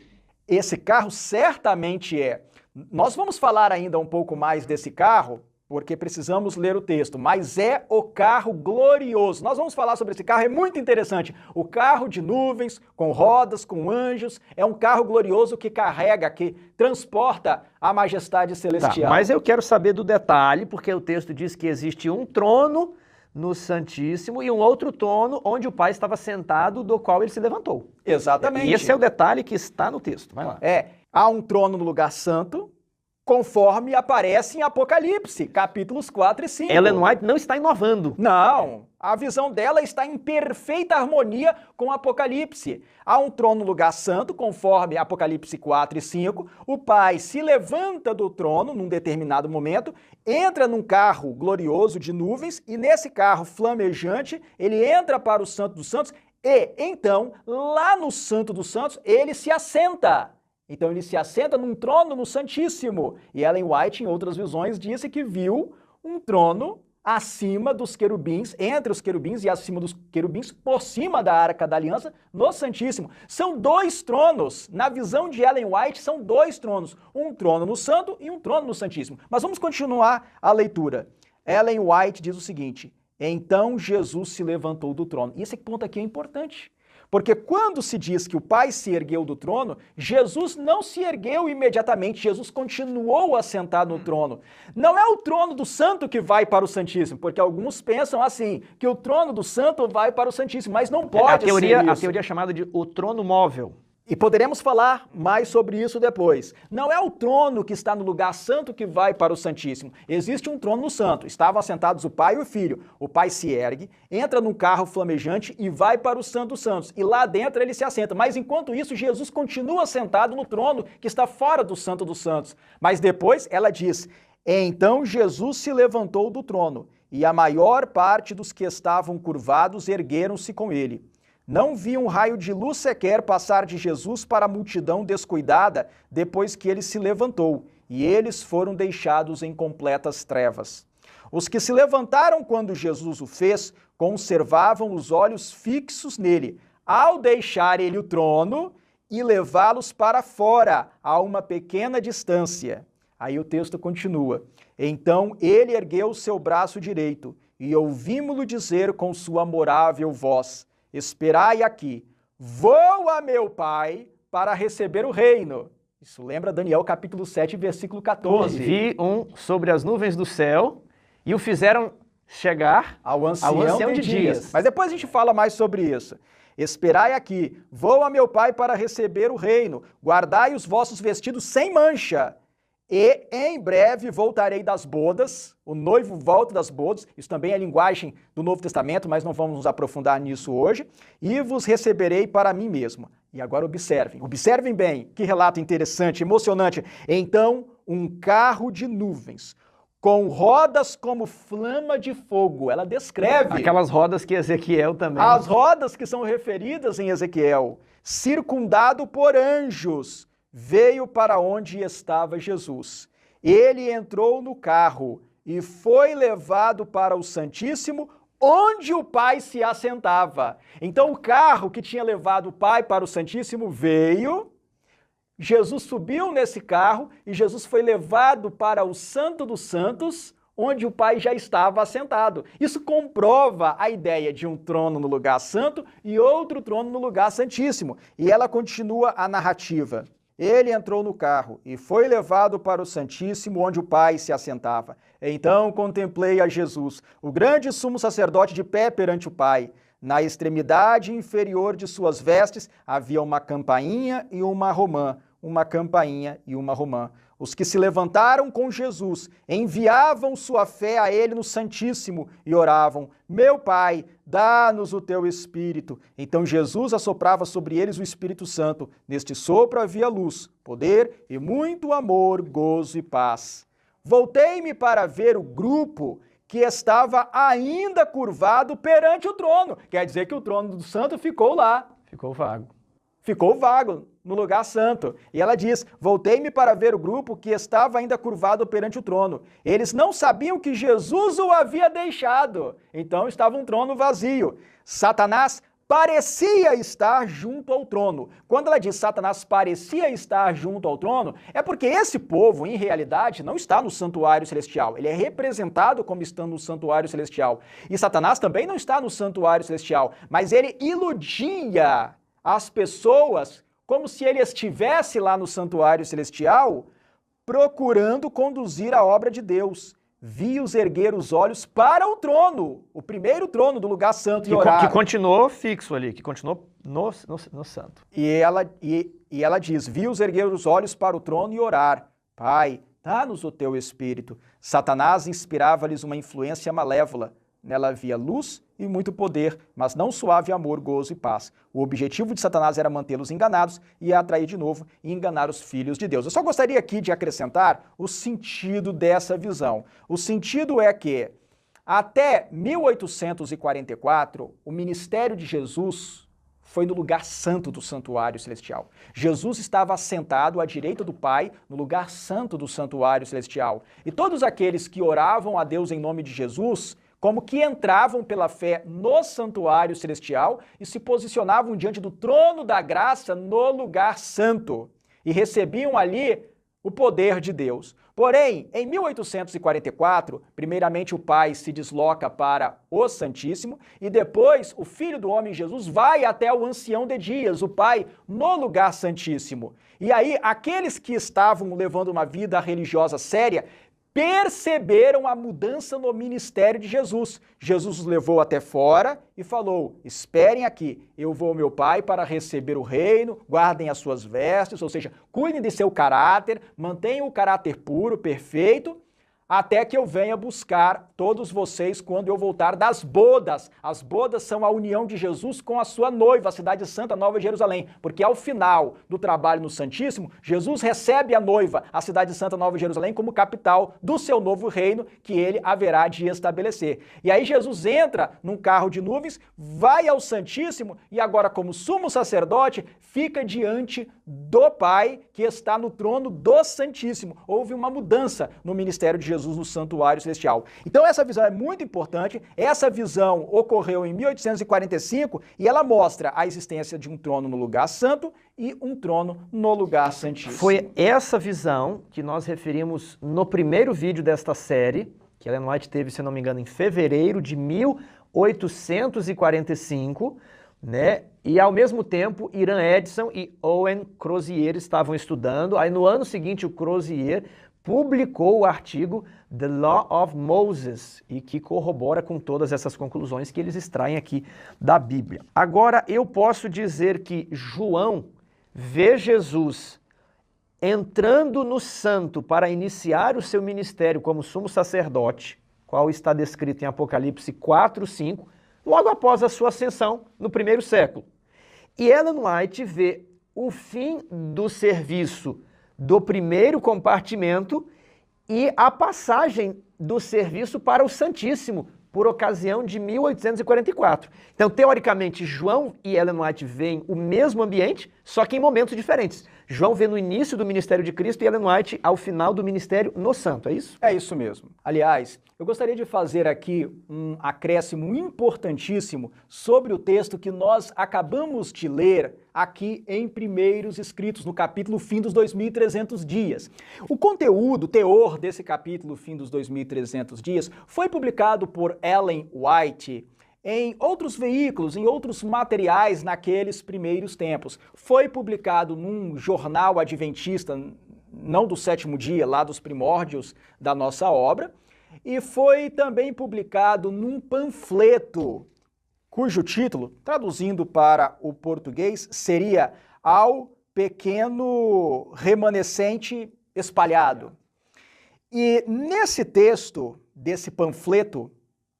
Esse carro certamente é. Nós vamos falar ainda um pouco mais desse carro, porque precisamos ler o texto, mas é o carro glorioso. Nós vamos falar sobre esse carro, é muito interessante. O carro de nuvens, com rodas, com anjos, é um carro glorioso que carrega, que transporta a majestade celestial. Tá, mas eu quero saber do detalhe, porque o texto diz que existe um trono no Santíssimo e um outro trono onde o Pai estava sentado, do qual ele se levantou. Exatamente. E esse é o detalhe que está no texto. Vai lá. Há um trono no lugar santo, conforme aparece em Apocalipse, capítulos 4 e 5. Ellen White não está inovando. Não, a visão dela está em perfeita harmonia com Apocalipse. Há um trono no lugar santo, conforme Apocalipse 4 e 5. O Pai se levanta do trono num determinado momento, entra num carro glorioso de nuvens e nesse carro flamejante ele entra para o Santo dos Santos e, então, lá no Santo dos Santos, ele se assenta. Então ele se assenta num trono no Santíssimo. E Ellen White, em outras visões, disse que viu um trono acima dos querubins, entre os querubins e acima dos querubins, por cima da Arca da Aliança, no Santíssimo. São dois tronos. Na visão de Ellen White, são dois tronos. Um trono no Santo e um trono no Santíssimo. Mas vamos continuar a leitura. Ellen White diz o seguinte: então Jesus se levantou do trono. E esse ponto aqui é importante. Porque quando se diz que o Pai se ergueu do trono, Jesus não se ergueu imediatamente, Jesus continuou assentado no trono. Não é o trono do santo que vai para o Santíssimo, porque alguns pensam assim, que o trono do santo vai para o Santíssimo, mas não pode ser isso. A teoria é chamada de o trono móvel. E poderemos falar mais sobre isso depois. Não é o trono que está no lugar santo que vai para o Santíssimo. Existe um trono no santo. Estavam assentados o Pai e o Filho. O Pai se ergue, entra num carro flamejante e vai para o Santo dos Santos. E lá dentro ele se assenta. Mas enquanto isso, Jesus continua sentado no trono que está fora do Santo dos Santos. Mas depois ela diz: então Jesus se levantou do trono e a maior parte dos que estavam curvados ergueram-se com ele. Não vi um raio de luz sequer passar de Jesus para a multidão descuidada depois que ele se levantou, e eles foram deixados em completas trevas. Os que se levantaram quando Jesus o fez, conservavam os olhos fixos nele, ao deixar ele o trono e levá-los para fora, a uma pequena distância. Aí o texto continua. Então ele ergueu seu braço direito e ouvimos-lo dizer com sua amorável voz: esperai aqui, vou a meu Pai para receber o reino. Isso lembra Daniel capítulo 7, versículo 14. Vi sobre as nuvens do céu e o fizeram chegar ao ancião de dias. Mas depois a gente fala mais sobre isso. Esperai aqui, vou a meu Pai para receber o reino, guardai os vossos vestidos sem mancha, e em breve voltarei das bodas, o noivo volta das bodas, isso também é linguagem do Novo Testamento, mas não vamos nos aprofundar nisso hoje, e vos receberei para mim mesmo. E agora observem bem, que relato interessante, emocionante. Então, um carro de nuvens, com rodas como flama de fogo. Ela descreve aquelas rodas que Ezequiel também. As rodas que são referidas em Ezequiel. Circundado por anjos, veio para onde estava Jesus. Ele entrou no carro e foi levado para o Santíssimo, onde o Pai se assentava. Então o carro que tinha levado o Pai para o Santíssimo veio, Jesus subiu nesse carro e Jesus foi levado para o Santo dos Santos, onde o Pai já estava assentado. Isso comprova a ideia de um trono no lugar santo e outro trono no lugar santíssimo. E ela continua a narrativa. Ele entrou no carro e foi levado para o Santíssimo, onde o Pai se assentava. Então contemplei a Jesus, o grande sumo sacerdote de pé perante o Pai. Na extremidade inferior de suas vestes havia uma campainha e uma romã. Uma campainha e uma romã. Os que se levantaram com Jesus enviavam sua fé a ele no Santíssimo e oravam: meu Pai, dá-nos o teu Espírito. Então Jesus assoprava sobre eles o Espírito Santo. Neste sopro havia luz, poder e muito amor, gozo e paz. Voltei-me para ver o grupo que estava ainda curvado perante o trono. Quer dizer que o trono do santo ficou lá. Ficou vago. Ficou vago no lugar santo. E ela diz: voltei-me para ver o grupo que estava ainda curvado perante o trono. Eles não sabiam que Jesus o havia deixado. Então estava um trono vazio. Satanás parecia estar junto ao trono. Quando ela diz Satanás parecia estar junto ao trono, é porque esse povo, em realidade, não está no santuário celestial. Ele é representado como estando no santuário celestial. E Satanás também não está no santuário celestial, mas ele iludia as pessoas como se ele estivesse lá no santuário celestial procurando conduzir a obra de Deus. Vi-os erguer os olhos para o trono, o primeiro trono do lugar santo, e orar. Que continuou fixo ali, que continuou no santo. E ela diz: vi-os erguer os olhos para o trono e orar. Pai, dá-nos o teu Espírito. Satanás inspirava-lhes uma influência malévola. Nela havia luz e muito poder, mas não suave amor, gozo e paz. O objetivo de Satanás era mantê-los enganados e atrair de novo e enganar os filhos de Deus. Eu só gostaria aqui de acrescentar o sentido dessa visão. O sentido é que, até 1844, o ministério de Jesus foi no lugar santo do santuário celestial. Jesus estava assentado à direita do Pai, no lugar santo do santuário celestial. E todos aqueles que oravam a Deus em nome de Jesus, como que entravam pela fé no santuário celestial e se posicionavam diante do trono da graça no lugar santo e recebiam ali o poder de Deus. Porém, em 1844, primeiramente o Pai se desloca para o Santíssimo e depois o Filho do Homem Jesus vai até o Ancião de Dias, o Pai, no lugar santíssimo. E aí, aqueles que estavam levando uma vida religiosa séria perceberam a mudança no ministério de Jesus. Jesus os levou até fora e falou: esperem aqui, eu vou ao meu Pai para receber o reino, guardem as suas vestes, ou seja, cuidem de seu caráter, mantenham o caráter puro, perfeito, até que eu venha buscar todos vocês quando eu voltar das bodas. As bodas são a união de Jesus com a sua noiva, a cidade santa, Nova Jerusalém, porque ao final do trabalho no Santíssimo, Jesus recebe a noiva, a cidade santa, Nova Jerusalém, como capital do seu novo reino que ele haverá de estabelecer. E aí Jesus entra num carro de nuvens, vai ao Santíssimo e agora, como sumo sacerdote, fica diante do Pai que está no trono do Santíssimo. Houve uma mudança no ministério de Jesus Jesus no santuário celestial. Então essa visão é muito importante, essa visão ocorreu em 1845 e ela mostra a existência de um trono no lugar santo e um trono no lugar santíssimo. Foi essa visão que nós referimos no primeiro vídeo desta série, que Ellen White teve, se não me engano, em fevereiro de 1845, né? E ao mesmo tempo, Iran Edson e Owen Crozier estavam estudando. Aí no ano seguinte, o Crozier publicou o artigo The Law of Moses, e que corrobora com todas essas conclusões que eles extraem aqui da Bíblia. Agora, eu posso dizer que João vê Jesus entrando no santo para iniciar o seu ministério como sumo sacerdote, qual está descrito em Apocalipse 4:5, logo após a sua ascensão no primeiro século. E Ellen White vê o fim do serviço do primeiro compartimento e a passagem do serviço para o Santíssimo, por ocasião de 1844. Então, teoricamente, João e Ellen White veem o mesmo ambiente, só que em momentos diferentes. João vê no início do ministério de Cristo e Ellen White ao final do ministério no santo, é isso? É isso mesmo. Aliás, eu gostaria de fazer aqui um acréscimo importantíssimo sobre o texto que nós acabamos de ler aqui em Primeiros Escritos, no capítulo Fim dos 2300 Dias. O conteúdo, o teor desse capítulo Fim dos 2300 Dias foi publicado por Ellen White em outros veículos, em outros materiais naqueles primeiros tempos. Foi publicado num jornal adventista, não do sétimo dia, lá dos primórdios da nossa obra, e foi também publicado num panfleto, cujo título, traduzindo para o português, seria Ao Pequeno Remanescente Espalhado. E nesse texto, desse panfleto,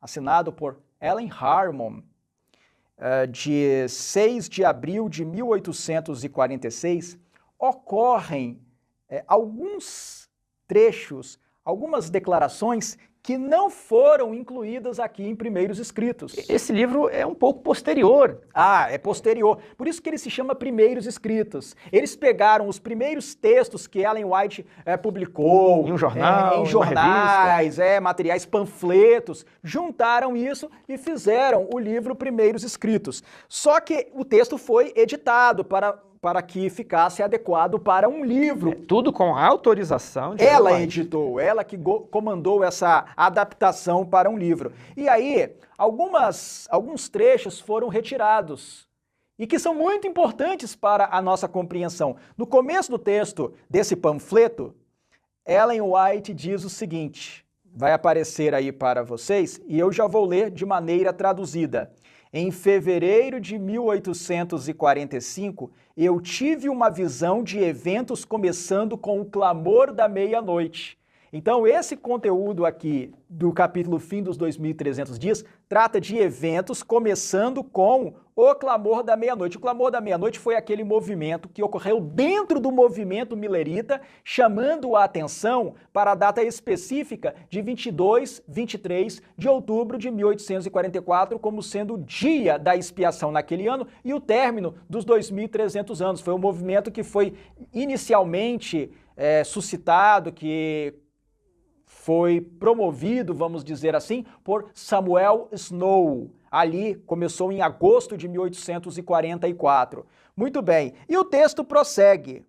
assinado por Ellen Harmon, de 6 de abril de 1846, ocorrem alguns trechos, algumas declarações que não foram incluídas aqui em Primeiros Escritos. Esse livro é um pouco posterior. É posterior. Por isso que ele se chama Primeiros Escritos. Eles pegaram os primeiros textos que Ellen White publicou em um jornal, em jornais, materiais, panfletos, juntaram isso e fizeram o livro Primeiros Escritos. Só que o texto foi editado para que ficasse adequado para um livro. Tudo com autorização de Ela Ellen White. editou, ela que comandou essa adaptação para um livro. E aí, alguns trechos foram retirados e que são muito importantes para a nossa compreensão. No começo do texto desse panfleto, Ellen White diz o seguinte, vai aparecer aí para vocês e eu já vou ler de maneira traduzida. Em fevereiro de 1845, eu tive uma visão de eventos começando com o clamor da meia-noite. Então, esse conteúdo aqui do capítulo Fim dos 2300 Dias trata de eventos começando com o clamor da meia-noite. O clamor da meia-noite foi aquele movimento que ocorreu dentro do movimento milerita, chamando a atenção para a data específica de 22, 23 de outubro de 1844, como sendo o dia da expiação naquele ano e o término dos 2300 anos. Foi um movimento que foi inicialmente suscitado, que foi promovido, vamos dizer assim, por Samuel Snow. Ali começou em agosto de 1844. Muito bem, e o texto prossegue.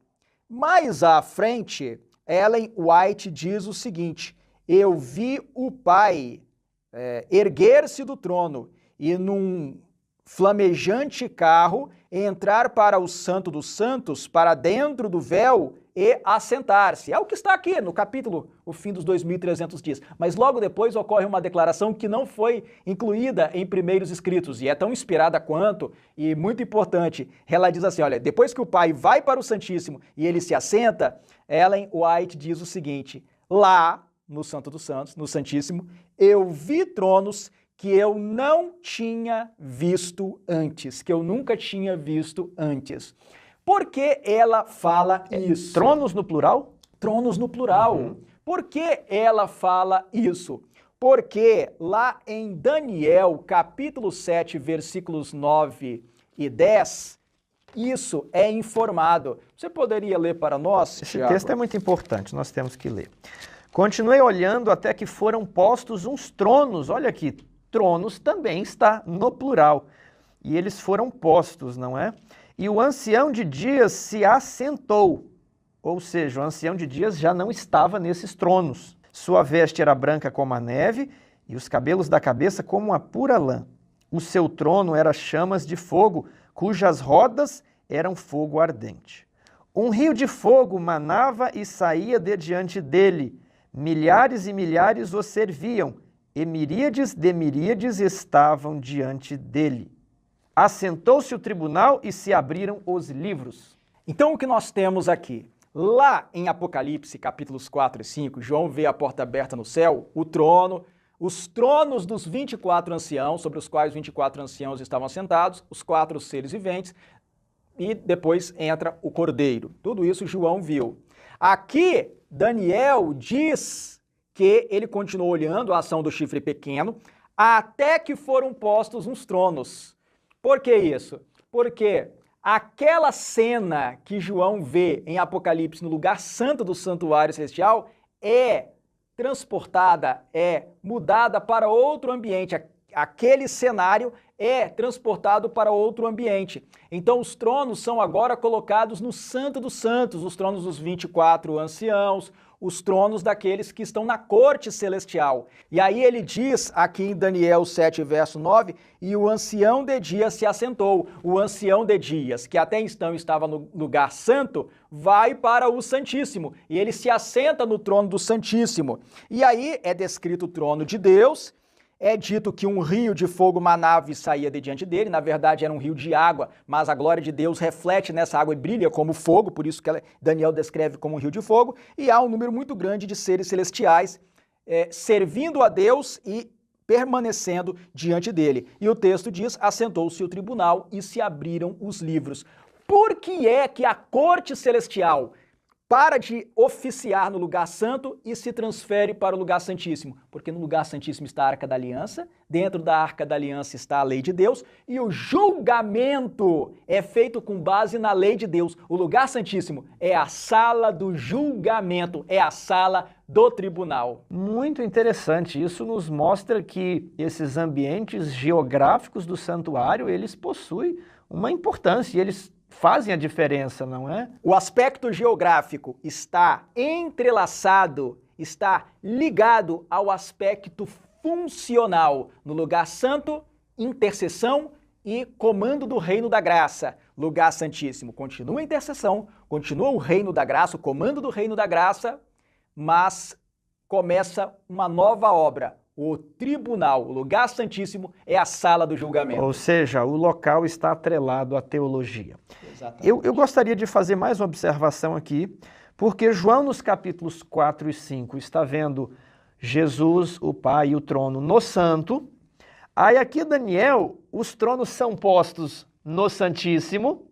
Mais à frente, Ellen White diz o seguinte, eu vi o Pai erguer-se do trono e num flamejante carro entrar para o Santo dos Santos, para dentro do véu e assentar-se. É o que está aqui no capítulo, o Fim dos 2300 Dias. Mas logo depois ocorre uma declaração que não foi incluída em Primeiros Escritos e é tão inspirada quanto e muito importante. Ela diz assim, olha, depois que o Pai vai para o Santíssimo e ele se assenta, Ellen White diz o seguinte, lá no Santo dos Santos, no Santíssimo, eu vi tronos que eu não tinha visto antes, que eu nunca tinha visto antes. Por que ela fala isso? Tronos no plural? Tronos no plural. Por que ela fala isso? Porque lá em Daniel, capítulo 7, versículos 9 e 10, isso é informado. Você poderia ler para nós, Esse Thiago? texto é muito importante, nós temos que ler. Continuei olhando até que foram postos uns tronos. Olha aqui, tronos também está no plural. E eles foram postos, não é? E o ancião de dias se assentou. Ou seja, o ancião de dias já não estava nesses tronos. Sua veste era branca como a neve e os cabelos da cabeça como a pura lã. O seu trono era chamas de fogo, cujas rodas eram fogo ardente. Um rio de fogo manava e saía de diante dele. Milhares e milhares o serviam, e miríades de miríades estavam diante dele. Assentou-se o tribunal e se abriram os livros. Então o que nós temos aqui? Lá em Apocalipse, capítulos 4 e 5, João vê a porta aberta no céu, o trono, os tronos dos 24 anciãos, sobre os quais 24 anciãos estavam assentados, os 4 seres viventes, e depois entra o Cordeiro. Tudo isso João viu. Aqui, Daniel diz que ele continuou olhando a ação do chifre pequeno até que foram postos uns tronos. Por que isso? Porque aquela cena que João vê em Apocalipse no lugar santo do santuário celestial é transportada, é mudada para outro ambiente. Aquele cenário é transportado para outro ambiente. Então os tronos são agora colocados no Santo dos Santos, os tronos dos 24 anciãos, os tronos daqueles que estão na corte celestial. E aí ele diz aqui em Daniel 7, verso 9, e o ancião de dias se assentou. O ancião de dias, que até então estava no lugar santo, vai para o Santíssimo. E ele se assenta no trono do Santíssimo. E aí é descrito o trono de Deus. É dito que um rio de fogo manava e saía de diante dele, na verdade era um rio de água, mas a glória de Deus reflete nessa água e brilha como fogo, por isso que Daniel descreve como um rio de fogo, e há um número muito grande de seres celestiais servindo a Deus e permanecendo diante dele. E o texto diz, assentou-se o tribunal e se abriram os livros. Por que é que a corte celestial para de oficiar no lugar santo e se transfere para o lugar santíssimo? Porque no lugar santíssimo está a Arca da Aliança, dentro da Arca da Aliança está a lei de Deus e o julgamento é feito com base na lei de Deus. O lugar santíssimo é a sala do julgamento, é a sala do tribunal. Muito interessante. Isso nos mostra que esses ambientes geográficos do santuário, eles possuem uma importância e eles fazem a diferença, não é? O aspecto geográfico está entrelaçado, está ligado ao aspecto funcional. No lugar santo, intercessão e comando do reino da graça. Lugar santíssimo continua a intercessão, continua o reino da graça, o comando do reino da graça, mas começa uma nova obra. O tribunal, o lugar santíssimo, é a sala do julgamento. Ou seja, o local está atrelado à teologia. Exatamente. Eu gostaria de fazer mais uma observação aqui, porque João, nos capítulos 4 e 5, está vendo Jesus, o Pai e o trono no santo. Aí aqui Daniel, os tronos são postos no Santíssimo,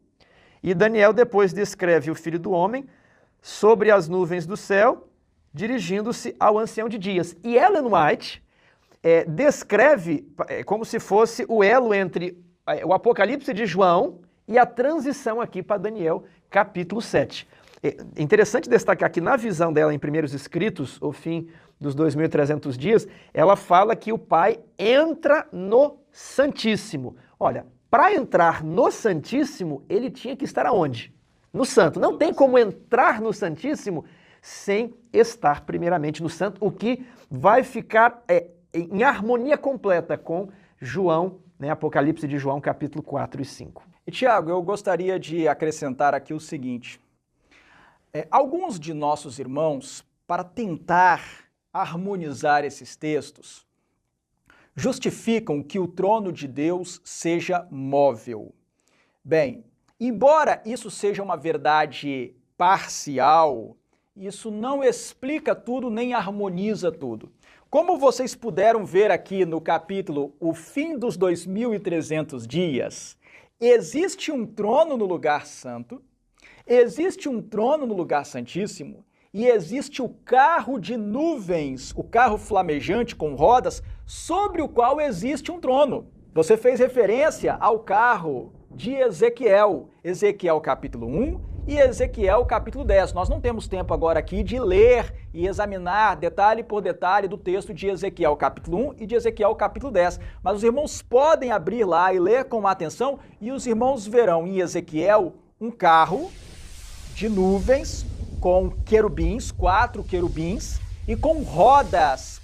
e Daniel depois descreve o Filho do Homem sobre as nuvens do céu, dirigindo-se ao ancião de dias. E Ellen White descreve como se fosse o elo entre o Apocalipse de João e a transição aqui para Daniel, capítulo 7. É interessante destacar que na visão dela em Primeiros Escritos, o fim dos 2.300 dias, ela fala que o Pai entra no Santíssimo. Olha, para entrar no Santíssimo, ele tinha que estar aonde? No Santo. Não tem como entrar no Santíssimo sem estar primeiramente no Santo, o que vai ficar em harmonia completa com João, né, Apocalipse de João, capítulo 4 e 5. E Tiago, eu gostaria de acrescentar aqui o seguinte. Alguns de nossos irmãos, para tentar harmonizar esses textos, justificam que o trono de Deus seja móvel. Bem, embora isso seja uma verdade parcial, isso não explica tudo nem harmoniza tudo. Como vocês puderam ver aqui no capítulo O Fim dos 2.300 Dias, existe um trono no lugar santo, existe um trono no lugar santíssimo e existe o carro de nuvens, o carro flamejante com rodas, sobre o qual existe um trono. Você fez referência ao carro de Ezequiel, Ezequiel capítulo 1 e Ezequiel capítulo 10. Nós não temos tempo agora aqui de ler e examinar detalhe por detalhe do texto de Ezequiel capítulo 1 e de Ezequiel capítulo 10, mas os irmãos podem abrir lá e ler com atenção e os irmãos verão em Ezequiel um carro de nuvens com querubins, 4 querubins, e com rodas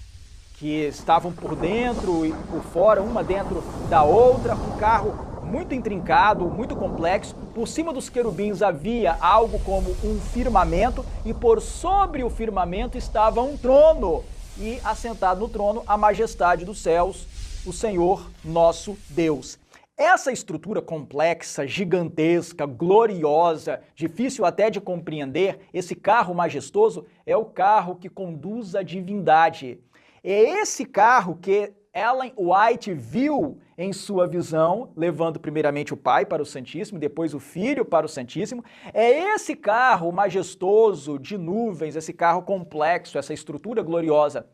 que estavam por dentro e por fora, uma dentro da outra, um carro muito intrincado, muito complexo. Por cima dos querubins havia algo como um firmamento e por sobre o firmamento estava um trono e assentado no trono a majestade dos céus, o Senhor nosso Deus. Essa estrutura complexa, gigantesca, gloriosa, difícil até de compreender, esse carro majestoso é o carro que conduz a divindade. É esse carro que Ellen White viu em sua visão, levando primeiramente o Pai para o Santíssimo, depois o Filho para o Santíssimo. É esse carro majestoso de nuvens, esse carro complexo, essa estrutura gloriosa,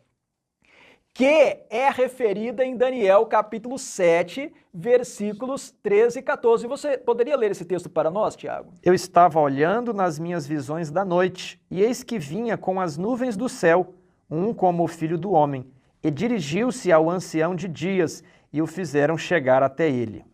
que é referida em Daniel capítulo 7, versículos 13 e 14. Você poderia ler esse texto para nós, Tiago? Eu estava olhando nas minhas visões da noite, e eis que vinha com as nuvens do céu, um como o Filho do Homem, e dirigiu-se ao ancião de dias, e o fizeram chegar até ele.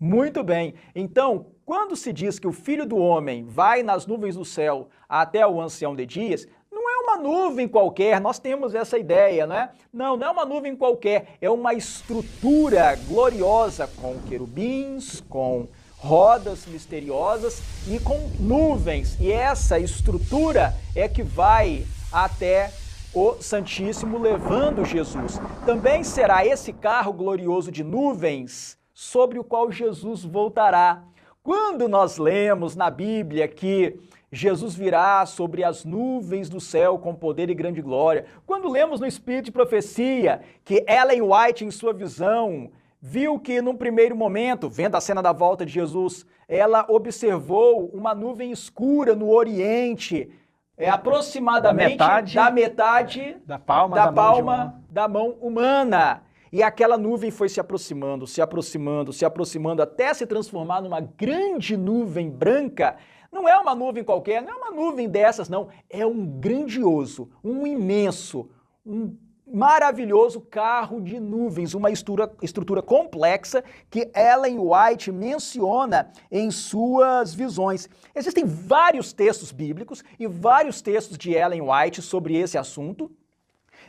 Muito bem. Então, quando se diz que o Filho do Homem vai nas nuvens do céu até o ancião de dias, não é uma nuvem qualquer, nós temos essa ideia, não é? Não é uma nuvem qualquer, é uma estrutura gloriosa com querubins, com rodas misteriosas e com nuvens. E essa estrutura é que vai até o Santíssimo levando Jesus. Também será esse carro glorioso de nuvens sobre o qual Jesus voltará. Quando nós lemos na Bíblia que Jesus virá sobre as nuvens do céu com poder e grande glória, quando lemos no Espírito de Profecia que Ellen White, em sua visão, viu que num primeiro momento, vendo a cena da volta de Jesus, ela observou uma nuvem escura no Oriente, aproximadamente da metade da palma da mão humana. E aquela nuvem foi se aproximando, se aproximando, se aproximando, até se transformar numa grande nuvem branca. Não é uma nuvem qualquer, não é uma nuvem dessas, não. É um grandioso, um imenso, um maravilhoso carro de nuvens, uma estrutura complexa que Ellen White menciona em suas visões. Existem vários textos bíblicos e vários textos de Ellen White sobre esse assunto.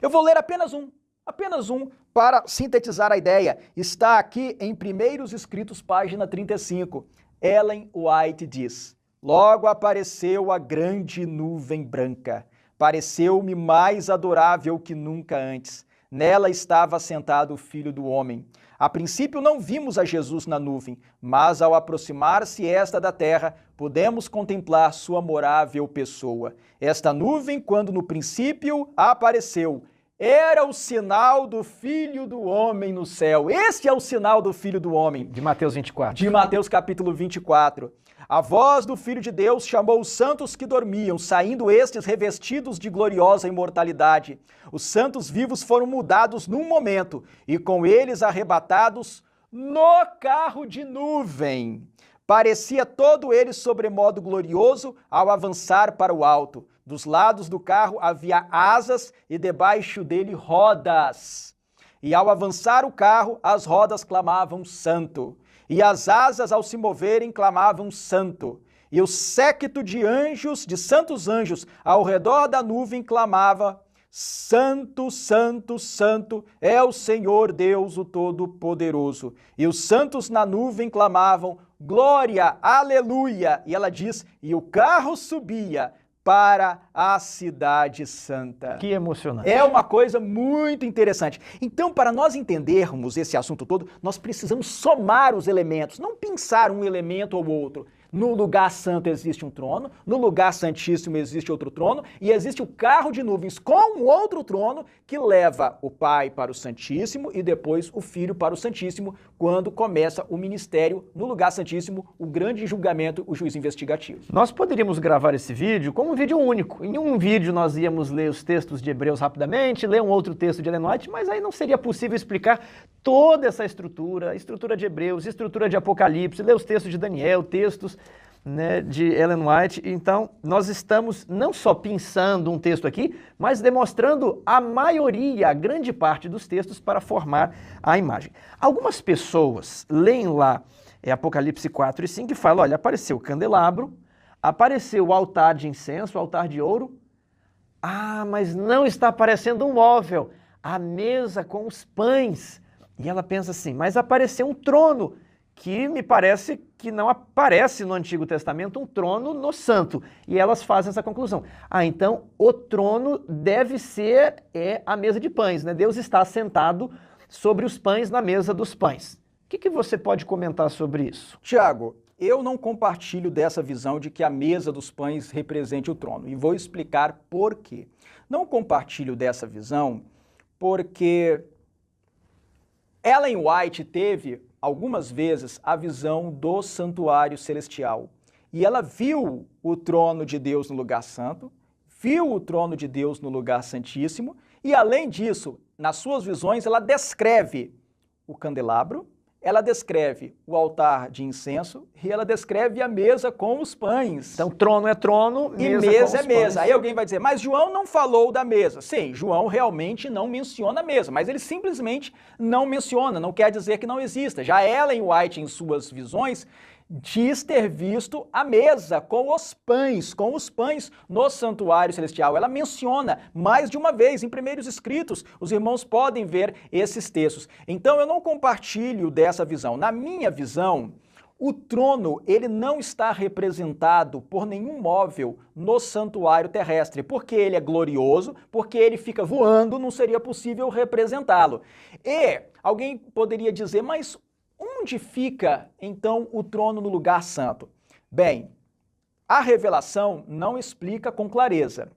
Eu vou ler apenas um para sintetizar a ideia. Está aqui em Primeiros Escritos, página 35. Ellen White diz: logo apareceu a grande nuvem branca. Pareceu-me mais adorável que nunca antes. Nela estava sentado o Filho do Homem. A princípio não vimos a Jesus na nuvem, mas ao aproximar-se esta da terra, pudemos contemplar sua amorável pessoa. Esta nuvem, quando no princípio apareceu, era o sinal do Filho do Homem no céu. Este é o sinal do Filho do Homem. De Mateus 24. De Mateus capítulo 24. A voz do Filho de Deus chamou os santos que dormiam, saindo estes revestidos de gloriosa imortalidade. Os santos vivos foram mudados num momento, e com eles arrebatados no carro de nuvem. Parecia todo ele sobremodo glorioso ao avançar para o alto. Dos lados do carro havia asas e debaixo dele rodas. E ao avançar o carro, as rodas clamavam santo. E as asas, ao se moverem, clamavam santo. E o séquito de anjos, de santos anjos, ao redor da nuvem clamava: santo, santo, santo é o Senhor Deus, o Todo-Poderoso. E os santos na nuvem clamavam: glória, aleluia. E ela diz: e o carro subia para a cidade santa. Que emocionante. É uma coisa muito interessante. Então, para nós entendermos esse assunto todo, nós precisamos somar os elementos, não pensar um elemento ou outro. No lugar santo existe um trono, no lugar santíssimo existe outro trono, e existe o carro de nuvens com um outro trono que leva o Pai para o Santíssimo e depois o Filho para o Santíssimo, quando começa o ministério no lugar santíssimo, o grande julgamento, o juízo investigativo. Nós poderíamos gravar esse vídeo como um vídeo único. Em um vídeo nós íamos ler os textos de Hebreus rapidamente, ler um outro texto de Ellen White, mas aí não seria possível explicar toda essa estrutura, a estrutura de Hebreus, estrutura de Apocalipse, ler os textos de Daniel, textos né, de Ellen White. Então, nós estamos não só pensando um texto aqui, mas demonstrando a maioria, a grande parte dos textos para formar a imagem. Algumas pessoas leem lá Apocalipse 4 e 5 e falam, olha, apareceu o candelabro, apareceu o altar de incenso, o altar de ouro. Ah, mas não está aparecendo um móvel, a mesa com os pães. E ela pensa assim, mas apareceu um trono, que me parece que não aparece no Antigo Testamento um trono no santo. E elas fazem essa conclusão. Ah, então o trono deve ser a mesa de pães, né? Deus está sentado sobre os pães na mesa dos pães. O que você pode comentar sobre isso? Tiago, eu não compartilho dessa visão de que a mesa dos pães represente o trono. E vou explicar por quê. Não compartilho dessa visão porque Ellen White teve algumas vezes a visão do santuário celestial. E ela viu o trono de Deus no lugar santo, viu o trono de Deus no lugar santíssimo, e além disso, nas suas visões, ela descreve o candelabro, ela descreve o altar de incenso e ela descreve a mesa com os pães. Então, trono é trono, mesa e mesa é mesa. Pães. Aí alguém vai dizer, mas João não falou da mesa. Sim, João realmente não menciona a mesa, mas ele simplesmente não menciona, não quer dizer que não exista. Já Ellen White, em suas visões, diz ter visto a mesa com os pães no santuário celestial. Ela menciona mais de uma vez em primeiros escritos. Os irmãos podem ver esses textos. Então eu não compartilho dessa visão. Na minha visão, o trono, ele não está representado por nenhum móvel no santuário terrestre, porque ele é glorioso, porque ele fica voando, não seria possível representá-lo. E alguém poderia dizer, mas onde fica, então, o trono no lugar santo? Bem, a revelação não explica com clareza.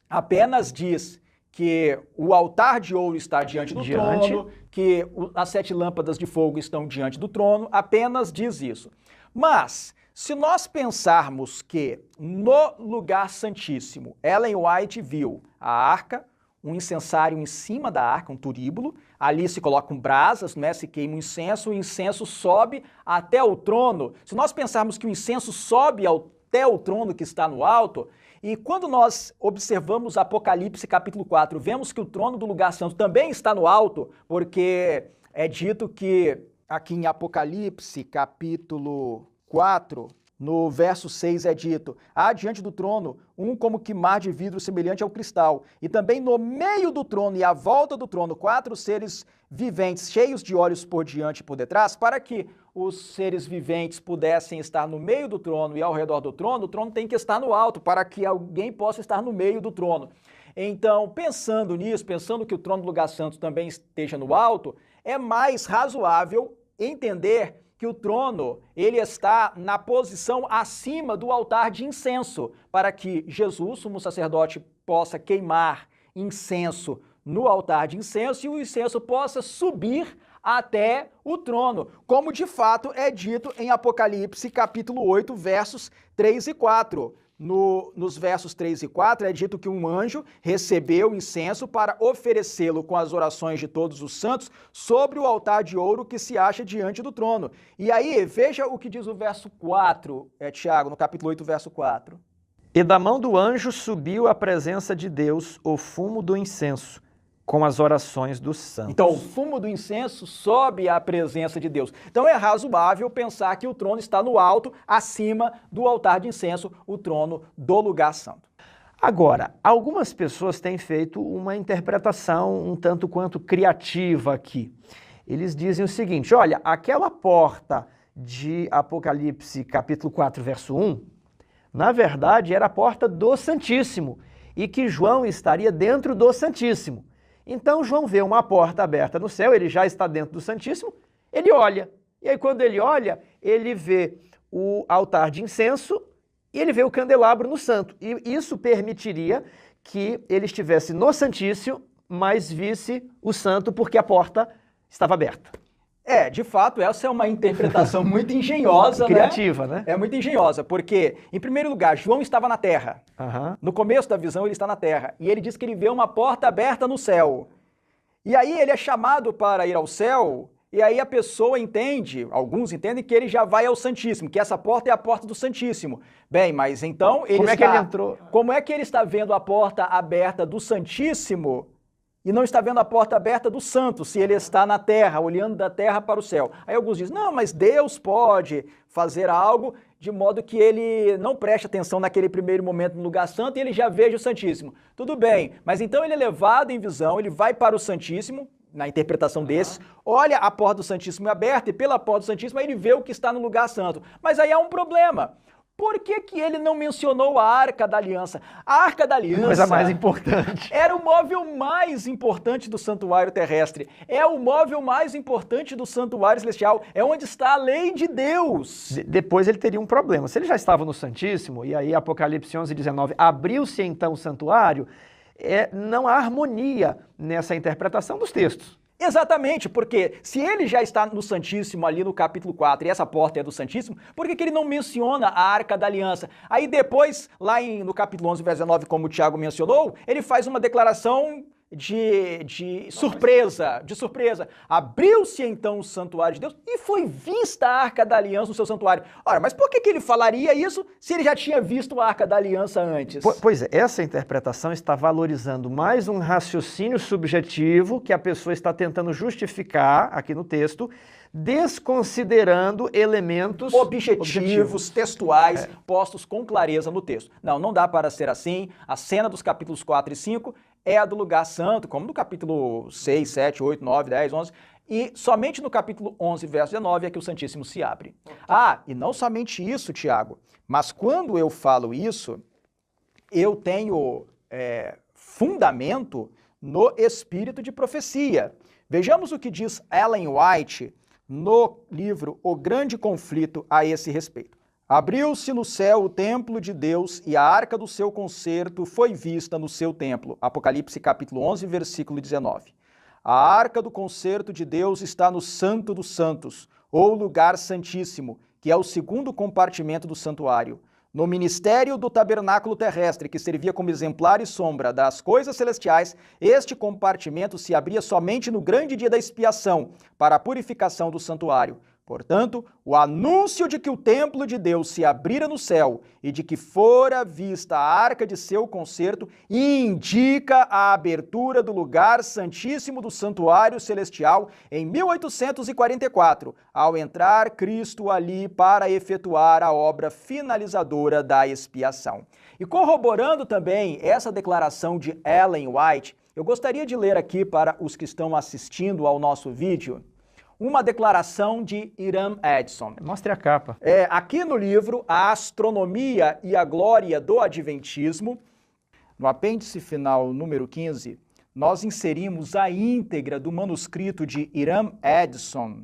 Apenas diz que o altar de ouro está diante do trono, que as 7 lâmpadas de fogo estão diante do trono, apenas diz isso. Mas, se nós pensarmos que no lugar santíssimo, Ellen White viu a arca, um incensário em cima da arca, um turíbulo, ali se colocam brasas, né, se queima o incenso sobe até o trono. Se nós pensarmos que o incenso sobe até o trono que está no alto, e quando nós observamos Apocalipse capítulo 4, vemos que o trono do lugar santo também está no alto, porque é dito que aqui em Apocalipse capítulo 4, no verso 6 é dito, há diante do trono um como que mar de vidro semelhante ao cristal, e também no meio do trono e à volta do trono 4 seres viventes cheios de olhos por diante e por detrás, para que os seres viventes pudessem estar no meio do trono e ao redor do trono, o trono tem que estar no alto, para que alguém possa estar no meio do trono. Então, pensando nisso, pensando que o trono do lugar santo também esteja no alto, é mais razoável entender que o trono, ele está na posição acima do altar de incenso, para que Jesus, sumo sacerdote, possa queimar incenso no altar de incenso e o incenso possa subir até o trono, como de fato é dito em Apocalipse capítulo 8, versos 3 e 4. Nos versos 3 e 4 é dito que um anjo recebeu incenso para oferecê-lo com as orações de todos os santos sobre o altar de ouro que se acha diante do trono. E aí, veja o que diz o verso 4, Tiago, no capítulo 8, verso 4. E da mão do anjo subiu à presença de Deus o fumo do incenso, com as orações dos santos. Então, o fumo do incenso sobe à presença de Deus. Então, é razoável pensar que o trono está no alto, acima do altar de incenso, o trono do lugar santo. Agora, algumas pessoas têm feito uma interpretação um tanto quanto criativa aqui. Eles dizem o seguinte, olha, aquela porta de Apocalipse capítulo 4, verso 1, na verdade era a porta do Santíssimo, e que João estaria dentro do Santíssimo. Então João vê uma porta aberta no céu, ele já está dentro do Santíssimo, ele olha. E aí quando ele olha, ele vê o altar de incenso e ele vê o candelabro no santo. E isso permitiria que ele estivesse no Santíssimo, mas visse o santo porque a porta estava aberta. De fato, essa é uma interpretação muito engenhosa, criativa, né? É muito engenhosa, porque, em primeiro lugar, João estava na terra. No começo da visão, ele está na terra. E ele diz que ele vê uma porta aberta no céu. E aí ele é chamado para ir ao céu, E aí a pessoa entende, alguns entendem que ele já vai ao Santíssimo, que essa porta é a porta do Santíssimo. Bem, mas então ele Como é que ele entrou? Como é que ele está vendo a porta aberta do Santíssimo e não está vendo a porta aberta do Santo, se ele está na terra, olhando da terra para o céu? Aí alguns dizem, não, mas Deus pode fazer algo de modo que ele não preste atenção naquele primeiro momento no lugar santo e ele já veja o Santíssimo. Tudo bem, mas então ele é levado em visão, ele vai para o Santíssimo, na interpretação desses, olha a porta do Santíssimo aberta e pela porta do Santíssimo ele vê o que está no lugar santo. Mas aí há um problema. Por que que ele não mencionou a Arca da Aliança? A Arca da Aliança... Coisa mais importante. Era o móvel mais importante do santuário terrestre. É o móvel mais importante do santuário celestial. É onde está a lei de Deus. Depois ele teria um problema. Se ele já estava no Santíssimo, e aí Apocalipse 11:19, abriu-se então o santuário, não há harmonia nessa interpretação dos textos. Exatamente, porque se ele já está no Santíssimo ali no capítulo 4 e essa porta é do Santíssimo, por que ele não menciona a Arca da Aliança? Aí depois, lá no capítulo 11, verso 19, como o Tiago mencionou, ele faz uma declaração de surpresa. Abriu-se então o santuário de Deus e foi vista a Arca da Aliança no seu santuário. Ora, mas por que ele falaria isso se ele já tinha visto a Arca da Aliança antes? Pois é, essa interpretação está valorizando mais um raciocínio subjetivo que a pessoa está tentando justificar aqui no texto, desconsiderando elementos objetivos textuais postos com clareza no texto. Não dá para ser assim. A cena dos capítulos 4 e 5 é a do lugar santo, como no capítulo 6, 7, 8, 9, 10, 11, e somente no capítulo 11, verso 19, é que o Santíssimo se abre. E não somente isso, Tiago, mas quando eu falo isso, eu tenho fundamento no espírito de profecia. Vejamos o que diz Ellen White no livro O Grande Conflito a esse respeito. Abriu-se no céu o templo de Deus e a arca do seu concerto foi vista no seu templo. Apocalipse capítulo 11, versículo 19. A arca do concerto de Deus está no Santo dos Santos, ou lugar santíssimo, que é o segundo compartimento do santuário. No ministério do tabernáculo terrestre, que servia como exemplar e sombra das coisas celestiais, este compartimento se abria somente no grande dia da expiação, para a purificação do santuário. Portanto, o anúncio de que o templo de Deus se abrira no céu e de que fora vista a arca de seu concerto indica a abertura do lugar santíssimo do santuário celestial em 1844, ao entrar Cristo ali para efetuar a obra finalizadora da expiação. E corroborando também essa declaração de Ellen White, eu gostaria de ler aqui para os que estão assistindo ao nosso vídeo uma declaração de Hiram Edson. Mostre a capa. Aqui no livro A Astronomia e a Glória do Adventismo, no apêndice final número 15, nós inserimos a íntegra do manuscrito de Hiram Edson,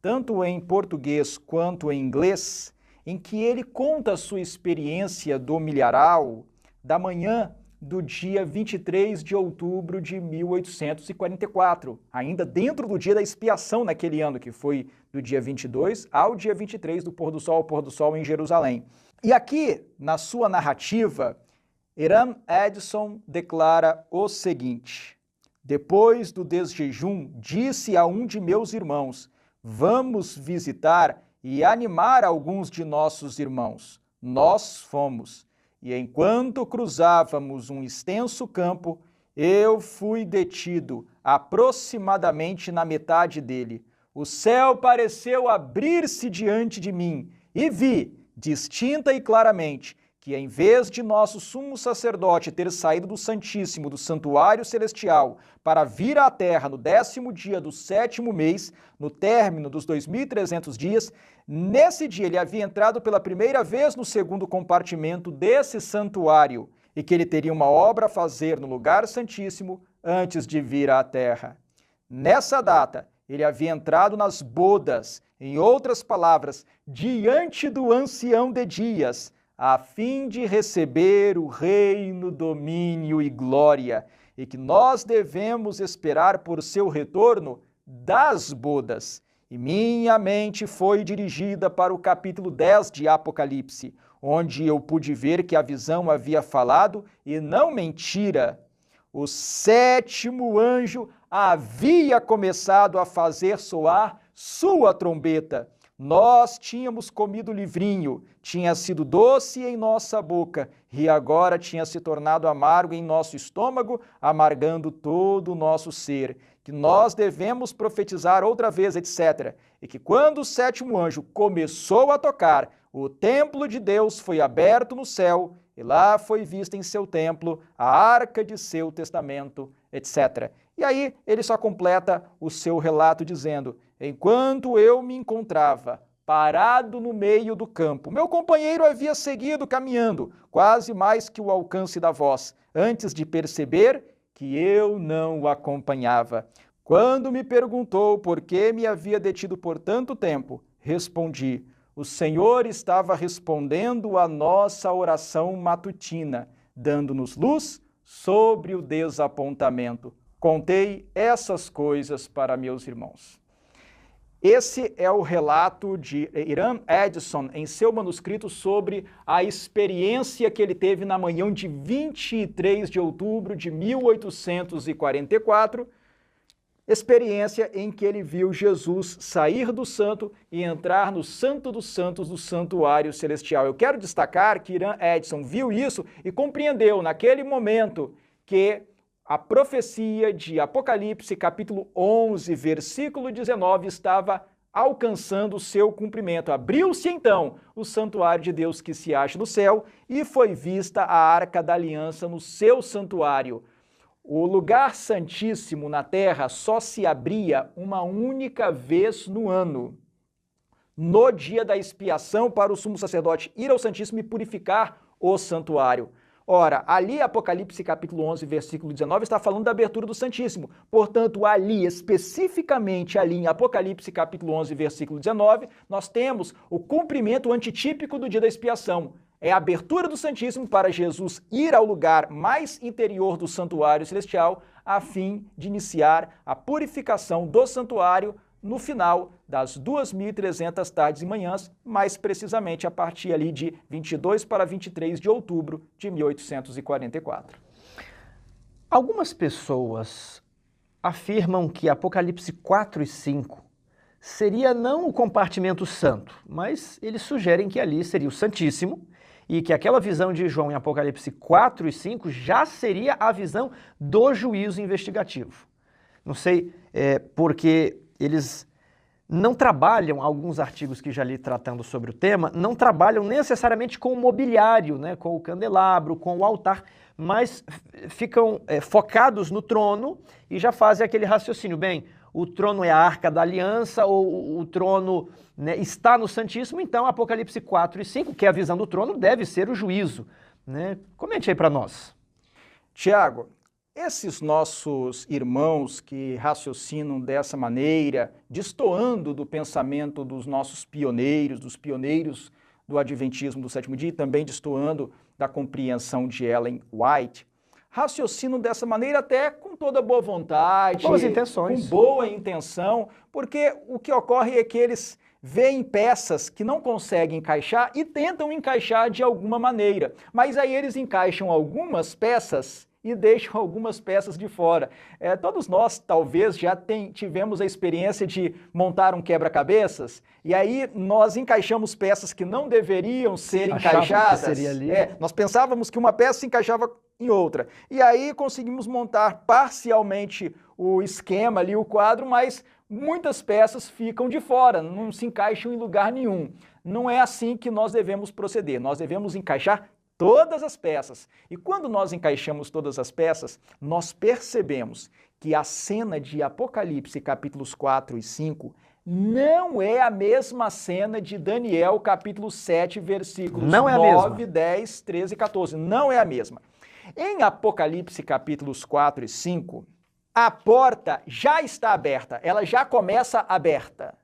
tanto em português quanto em inglês, em que ele conta a sua experiência do milharal da manhã do dia 23 de outubro de 1844, ainda dentro do dia da expiação naquele ano, que foi do dia 22 ao dia 23 do pôr do sol ao pôr do sol em Jerusalém. E aqui, na sua narrativa, Hiram Edson declara o seguinte: depois do desjejum, disse a um de meus irmãos, vamos visitar e animar alguns de nossos irmãos. Nós fomos. E enquanto cruzávamos um extenso campo, eu fui detido aproximadamente na metade dele. O céu pareceu abrir-se diante de mim e vi, distinta e claramente, que em vez de nosso sumo sacerdote ter saído do Santíssimo, do santuário celestial, para vir à terra no 10º dia do 7º mês, no término dos 2.300 dias, nesse dia ele havia entrado pela primeira vez no segundo compartimento desse santuário e que ele teria uma obra a fazer no lugar santíssimo antes de vir à terra. Nessa data, ele havia entrado nas bodas, em outras palavras, diante do ancião de dias, a fim de receber o reino, domínio e glória, e que nós devemos esperar por seu retorno das bodas. E minha mente foi dirigida para o capítulo 10 de Apocalipse, onde eu pude ver que a visão havia falado e não mentira. O 7º anjo havia começado a fazer soar sua trombeta. Nós tínhamos comido o livrinho, tinha sido doce em nossa boca, e agora tinha se tornado amargo em nosso estômago, amargando todo o nosso ser. Que nós devemos profetizar outra vez, etc. E que quando o sétimo anjo começou a tocar, o templo de Deus foi aberto no céu, e lá foi vista em seu templo a arca de seu testamento, etc. E aí ele só completa o seu relato dizendo: enquanto eu me encontrava parado no meio do campo, meu companheiro havia seguido caminhando, quase mais que o alcance da voz, antes de perceber que eu não o acompanhava. Quando me perguntou por que me havia detido por tanto tempo, respondi: o Senhor estava respondendo à nossa oração matutina, dando-nos luz sobre o desapontamento. Contei essas coisas para meus irmãos. Esse é o relato de Hiram Edson em seu manuscrito sobre a experiência que ele teve na manhã de 23 de outubro de 1844, experiência em que ele viu Jesus sair do santo e entrar no Santo dos Santos do Santuário Celestial. Eu quero destacar que Hiram Edson viu isso e compreendeu naquele momento que a profecia de Apocalipse, capítulo 11, versículo 19, estava alcançando o seu cumprimento. Abriu-se então o santuário de Deus que se acha no céu e foi vista a Arca da Aliança no seu santuário. O lugar santíssimo na terra só se abria uma única vez no ano, no dia da expiação, para o sumo sacerdote ir ao Santíssimo e purificar o santuário. Ora, ali Apocalipse capítulo 11, versículo 19, está falando da abertura do Santíssimo. Portanto, ali, especificamente ali em Apocalipse capítulo 11, versículo 19, nós temos o cumprimento antitípico do dia da expiação. É a abertura do Santíssimo para Jesus ir ao lugar mais interior do santuário celestial, a fim de iniciar a purificação do santuário no final das 2.300 tardes e manhãs, mais precisamente a partir ali de 22 para 23 de outubro de 1844. Algumas pessoas afirmam que Apocalipse 4 e 5 seria não o compartimento santo, mas eles sugerem que ali seria o Santíssimo e que aquela visão de João em Apocalipse 4 e 5 já seria a visão do juízo investigativo. Não sei porque eles não trabalham, alguns artigos que já li tratando sobre o tema, não trabalham necessariamente com o mobiliário, né, com o candelabro, com o altar, mas ficam focados no trono e já fazem aquele raciocínio. Bem, o trono é a Arca da Aliança, ou o trono, né, está no Santíssimo, então Apocalipse 4 e 5, que é a visão do trono, deve ser o juízo. Né? Comente aí para nós. Tiago, esses nossos irmãos que raciocinam dessa maneira, destoando do pensamento dos nossos pioneiros, dos pioneiros do Adventismo do sétimo dia, e também destoando da compreensão de Ellen White, raciocinam dessa maneira até com toda boa vontade, boas intenções, com boa intenção, porque o que ocorre é que eles veem peças que não conseguem encaixar e tentam encaixar de alguma maneira, mas aí eles encaixam algumas peças e deixam algumas peças de fora. Todos nós, talvez, já tivemos a experiência de montar um quebra-cabeças, e aí nós encaixamos peças que não deveriam ser encaixadas. Que seria ali. Nós pensávamos que uma peça se encaixava em outra. E aí conseguimos montar parcialmente o esquema ali, o quadro, mas muitas peças ficam de fora, não se encaixam em lugar nenhum. Não é assim que nós devemos proceder. Nós devemos encaixar todas as peças. E quando nós encaixamos todas as peças, nós percebemos que a cena de Apocalipse capítulos 4 e 5 não é a mesma cena de Daniel capítulo 7, versículos 9, 10, 13 e 14. Não é a mesma. Em Apocalipse capítulos 4 e 5, a porta já está aberta, ela já começa aberta.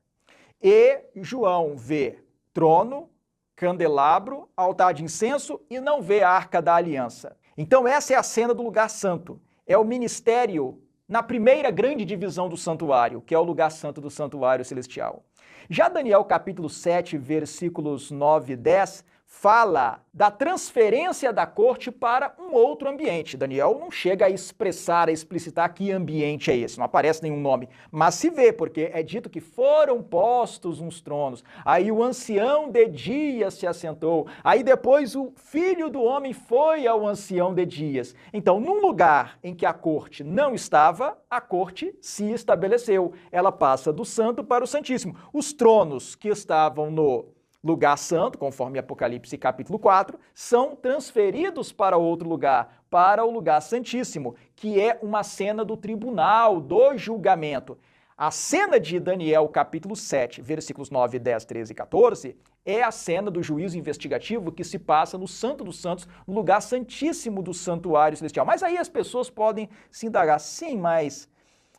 E João vê trono, candelabro, altar de incenso e não vê a Arca da Aliança. Então essa é a cena do lugar santo. É o ministério na primeira grande divisão do santuário, que é o lugar santo do santuário celestial. Já Daniel capítulo 7, versículos 9 e 10, fala da transferência da corte para um outro ambiente. Daniel não chega a expressar, a explicitar que ambiente é esse, não aparece nenhum nome, mas se vê, porque é dito que foram postos uns tronos, aí o ancião de dias se assentou, aí depois o filho do homem foi ao ancião de dias. Então, num lugar em que a corte não estava, a corte se estabeleceu, ela passa do santo para o santíssimo. Os tronos que estavam no lugar santo, conforme Apocalipse capítulo 4, são transferidos para outro lugar, para o lugar santíssimo, que é uma cena do tribunal, do julgamento. A cena de Daniel capítulo 7, versículos 9, 10, 13 e 14, é a cena do juízo investigativo que se passa no Santo dos Santos, no lugar santíssimo do santuário celestial. Mas aí as pessoas podem se indagar, sim, mas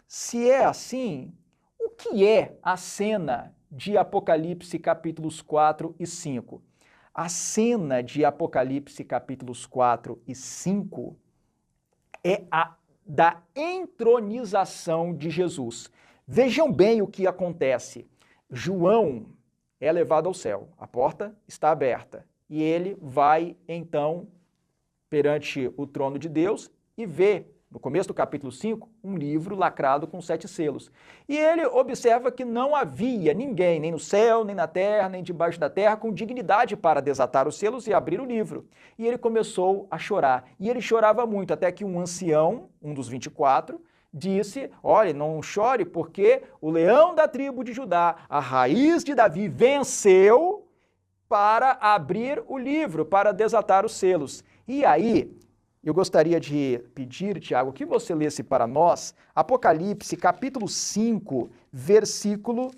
se é assim, o que é a cena de Apocalipse capítulos 4 e 5. A cena de Apocalipse capítulos 4 e 5 é a da entronização de Jesus. Vejam bem o que acontece. João é levado ao céu, a porta está aberta e ele vai então perante o trono de Deus e vê, no começo do capítulo 5, um livro lacrado com 7 selos. E ele observa que não havia ninguém, nem no céu, nem na terra, nem debaixo da terra, com dignidade para desatar os selos e abrir o livro. E ele começou a chorar. E ele chorava muito, até que um ancião, um dos 24, disse, olha, não chore, porque o leão da tribo de Judá, a raiz de Davi, venceu para abrir o livro, para desatar os selos. E aí, eu gostaria de pedir, Tiago, que você lesse para nós Apocalipse, capítulo 5, versículo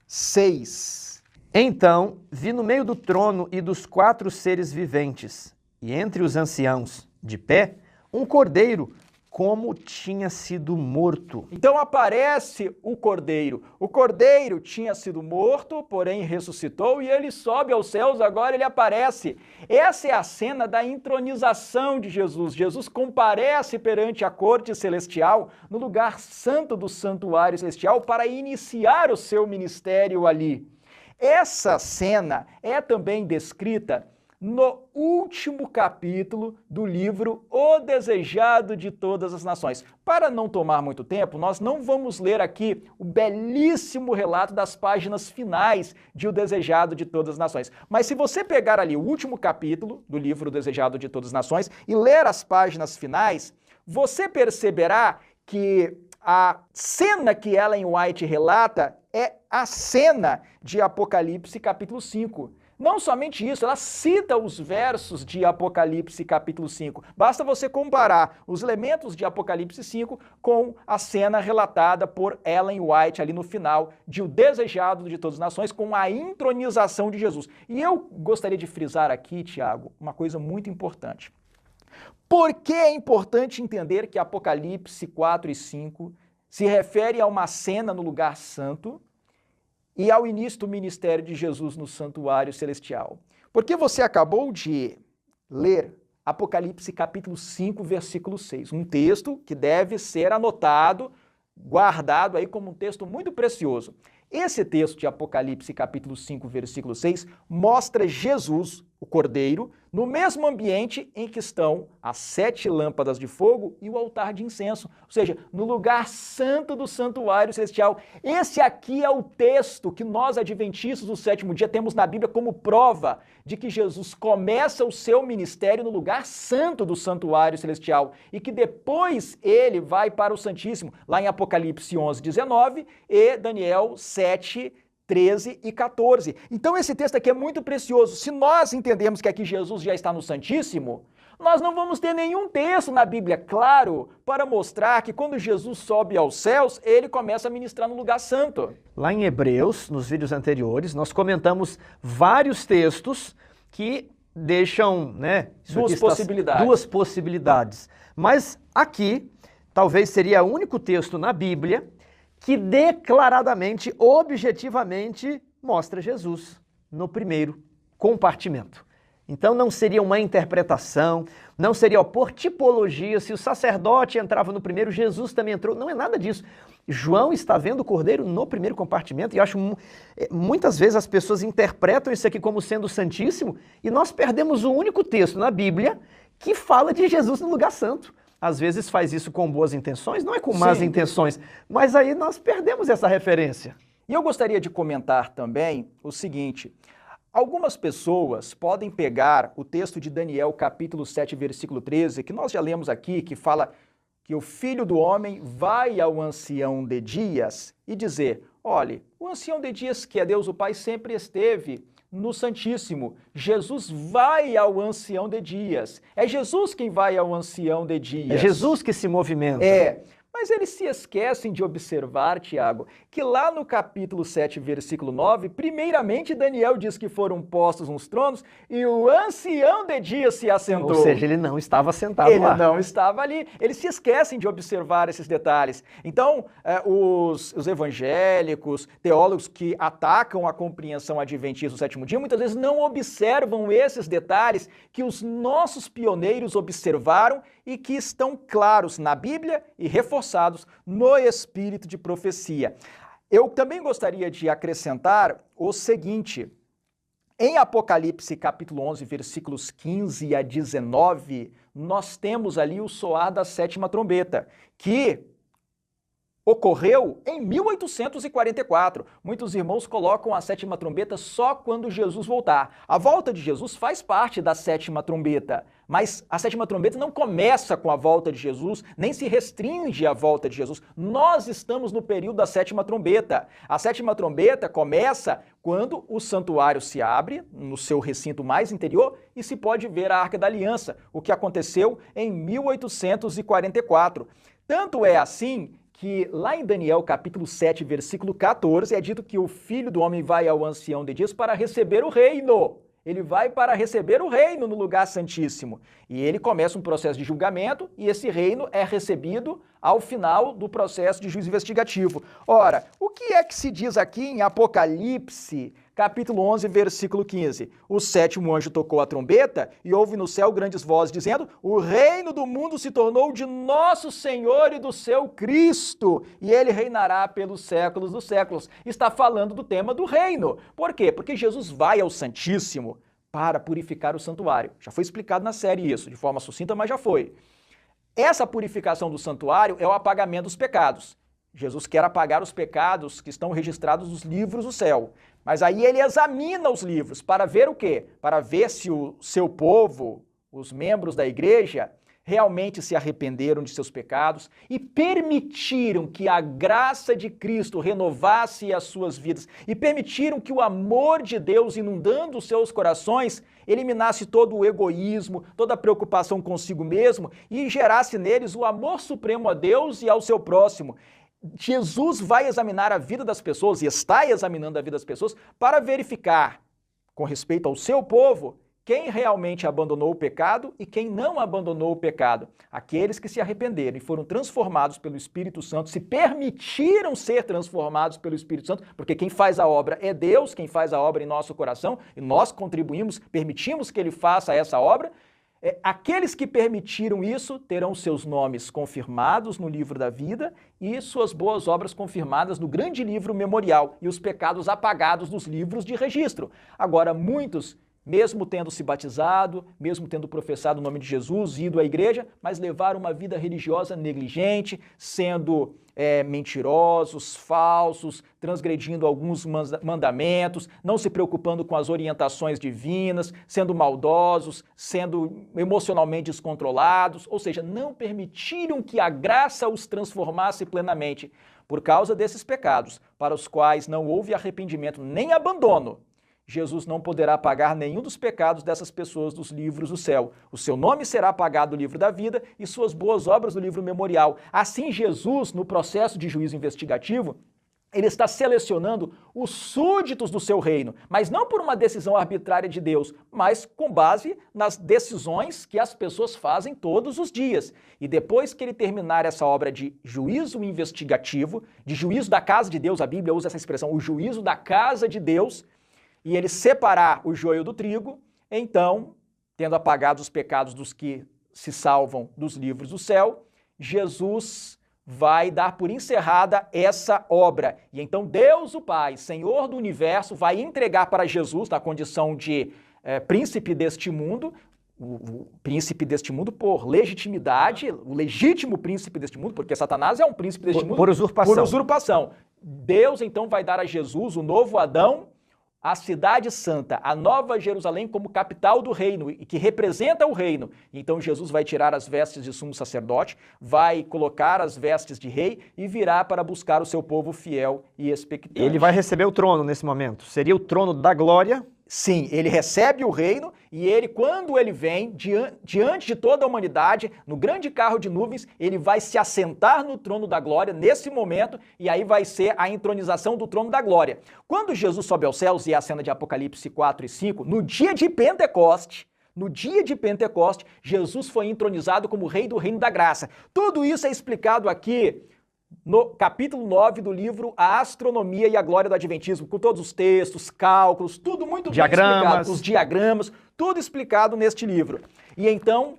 6. Então, vi no meio do trono e dos 4 seres viventes, e entre os anciãos, de pé, um cordeiro, como tinha sido morto. Então aparece o cordeiro. O cordeiro tinha sido morto, porém ressuscitou e ele sobe aos céus, agora ele aparece. Essa é a cena da entronização de Jesus. Jesus comparece perante a corte celestial, no lugar santo do santuário celestial, para iniciar o seu ministério ali. Essa cena é também descrita no último capítulo do livro O Desejado de Todas as Nações. Para não tomar muito tempo, nós não vamos ler aqui o belíssimo relato das páginas finais de O Desejado de Todas as Nações. Mas se você pegar ali o último capítulo do livro O Desejado de Todas as Nações e ler as páginas finais, você perceberá que a cena que Ellen White relata é a cena de Apocalipse capítulo 5. Não somente isso, ela cita os versos de Apocalipse capítulo 5. Basta você comparar os elementos de Apocalipse 5 com a cena relatada por Ellen White ali no final de O Desejado de Todas as Nações, com a entronização de Jesus. E eu gostaria de frisar aqui, Tiago, uma coisa muito importante. Por que é importante entender que Apocalipse 4 e 5 se refere a uma cena no lugar santo e ao início do ministério de Jesus no santuário celestial? Porque você acabou de ler Apocalipse capítulo 5, versículo 6, um texto que deve ser anotado, guardado aí como um texto muito precioso. Esse texto de Apocalipse capítulo 5, versículo 6, mostra Jesus, o Cordeiro, no mesmo ambiente em que estão as 7 lâmpadas de fogo e o altar de incenso, ou seja, no lugar santo do santuário celestial. Esse aqui é o texto que nós, adventistas do 7º dia, temos na Bíblia como prova de que Jesus começa o seu ministério no lugar santo do santuário celestial e que depois ele vai para o Santíssimo, lá em Apocalipse 11, 19 e Daniel 7, 13 e 14. Então esse texto aqui é muito precioso. Se nós entendemos que aqui Jesus já está no Santíssimo, nós não vamos ter nenhum texto na Bíblia, claro, para mostrar que quando Jesus sobe aos céus, ele começa a ministrar no lugar santo. Lá em Hebreus, nos vídeos anteriores, nós comentamos vários textos que deixam, duas possibilidades. Mas aqui, talvez seria o único texto na Bíblia que declaradamente, objetivamente, mostra Jesus no primeiro compartimento. Então não seria uma interpretação, não seria por tipologia, se o sacerdote entrava no primeiro, Jesus também entrou, não é nada disso. João está vendo o cordeiro no primeiro compartimento, e eu acho muitas vezes as pessoas interpretam isso aqui como sendo o Santíssimo, e nós perdemos o único texto na Bíblia que fala de Jesus no lugar santo. Às vezes faz isso com boas intenções, não é com más intenções, mas aí nós perdemos essa referência. E eu gostaria de comentar também o seguinte: algumas pessoas podem pegar o texto de Daniel, capítulo 7, versículo 13, que nós já lemos aqui, que fala que o Filho do Homem vai ao Ancião de Dias e dizer: olhe, o Ancião de Dias, que é Deus o Pai, sempre esteve no Santíssimo. Jesus vai ao Ancião de Dias. É Jesus quem vai ao Ancião de Dias. É Jesus que se movimenta. Mas eles se esquecem de observar, Tiago, que lá no capítulo 7, versículo 9, primeiramente Daniel diz que foram postos uns tronos e o Ancião de Dias se assentou. Ou seja, ele não estava sentado lá. Ele não estava ali. Eles se esquecem de observar esses detalhes. Então, os evangélicos, teólogos que atacam a compreensão adventista do sétimo dia, muitas vezes não observam esses detalhes que os nossos pioneiros observaram e que estão claros na Bíblia e reforçados no espírito de profecia. Eu também gostaria de acrescentar o seguinte: em Apocalipse capítulo 11, versículos 15 a 19, nós temos ali o soar da sétima trombeta, que ocorreu em 1844. Muitos irmãos colocam a sétima trombeta só quando Jesus voltar. A volta de Jesus faz parte da sétima trombeta, mas a sétima trombeta não começa com a volta de Jesus, nem se restringe à volta de Jesus. Nós estamos no período da sétima trombeta. A sétima trombeta começa quando o santuário se abre, no seu recinto mais interior, e se pode ver a Arca da Aliança, o que aconteceu em 1844. Tanto é assim que lá em Daniel capítulo 7, versículo 14, é dito que o Filho do Homem vai ao Ancião de Dias para receber o reino. Ele vai para receber o reino no lugar santíssimo. E ele começa um processo de julgamento e esse reino é recebido ao final do processo de juízo investigativo. Ora, o que é que se diz aqui em Apocalipse, capítulo 11, versículo 15? O sétimo anjo tocou a trombeta e houve no céu grandes vozes dizendo: o reino do mundo se tornou de nosso Senhor e do seu Cristo, e ele reinará pelos séculos dos séculos. Está falando do tema do reino. Por quê? Porque Jesus vai ao Santíssimo para purificar o santuário. Já foi explicado na série isso, de forma sucinta, mas já foi. Essa purificação do santuário é o apagamento dos pecados. Jesus quer apagar os pecados que estão registrados nos livros do céu. Mas aí ele examina os livros para ver o quê? Para ver se o seu povo, os membros da igreja, realmente se arrependeram de seus pecados e permitiram que a graça de Cristo renovasse as suas vidas e permitiram que o amor de Deus, inundando os seus corações, eliminasse todo o egoísmo, toda a preocupação consigo mesmo e gerasse neles o amor supremo a Deus e ao seu próximo. Jesus vai examinar a vida das pessoas e está examinando a vida das pessoas para verificar, com respeito ao seu povo, quem realmente abandonou o pecado e quem não abandonou o pecado. Aqueles que se arrependeram e foram transformados pelo Espírito Santo, se permitiram ser transformados pelo Espírito Santo, porque quem faz a obra é Deus, quem faz a obra em nosso coração, e nós contribuímos, permitimos que Ele faça essa obra. Aqueles que permitiram isso terão seus nomes confirmados no livro da vida e suas boas obras confirmadas no grande livro memorial e os pecados apagados dos livros de registro. Agora, muitos, mesmo tendo se batizado, mesmo tendo professado o nome de Jesus, ido à igreja, mas levaram uma vida religiosa negligente, sendo mentirosos, falsos, transgredindo alguns mandamentos, não se preocupando com as orientações divinas, sendo maldosos, sendo emocionalmente descontrolados, ou seja, não permitiram que a graça os transformasse plenamente. Por causa desses pecados, para os quais não houve arrependimento nem abandono, Jesus não poderá apagar nenhum dos pecados dessas pessoas dos livros do céu. O seu nome será apagado do livro da vida e suas boas obras do livro memorial. Assim, Jesus, no processo de juízo investigativo, ele está selecionando os súditos do seu reino, mas não por uma decisão arbitrária de Deus, mas com base nas decisões que as pessoas fazem todos os dias. E depois que ele terminar essa obra de juízo investigativo, de juízo da casa de Deus, a Bíblia usa essa expressão, o juízo da casa de Deus, e ele separar o joio do trigo, então, tendo apagado os pecados dos que se salvam dos livros do céu, Jesus vai dar por encerrada essa obra. E então Deus, o Pai, Senhor do universo, vai entregar para Jesus, na condição de príncipe deste mundo, o príncipe deste mundo por legitimidade, o legítimo príncipe deste mundo, porque Satanás é um príncipe deste mundo. Por usurpação. Por usurpação. Deus então vai dar a Jesus, o novo Adão, a cidade santa, a nova Jerusalém como capital do reino e que representa o reino. Então Jesus vai tirar as vestes de sumo sacerdote, vai colocar as vestes de rei e virá para buscar o seu povo fiel e expectante. Ele vai receber o trono nesse momento. Seria o trono da glória. Sim, ele recebe o reino e ele, quando ele vem, diante de toda a humanidade, no grande carro de nuvens, ele vai se assentar no trono da glória nesse momento e aí vai ser a entronização do trono da glória. Quando Jesus sobe aos céus, e é a cena de Apocalipse 4 e 5, no dia de Pentecoste, Jesus foi entronizado como rei do reino da graça. Tudo isso é explicado aqui no capítulo 9 do livro A Astronomia e a Glória do Adventismo, com todos os textos, cálculos, tudo muito bem explicado, os diagramas, tudo explicado neste livro. E então,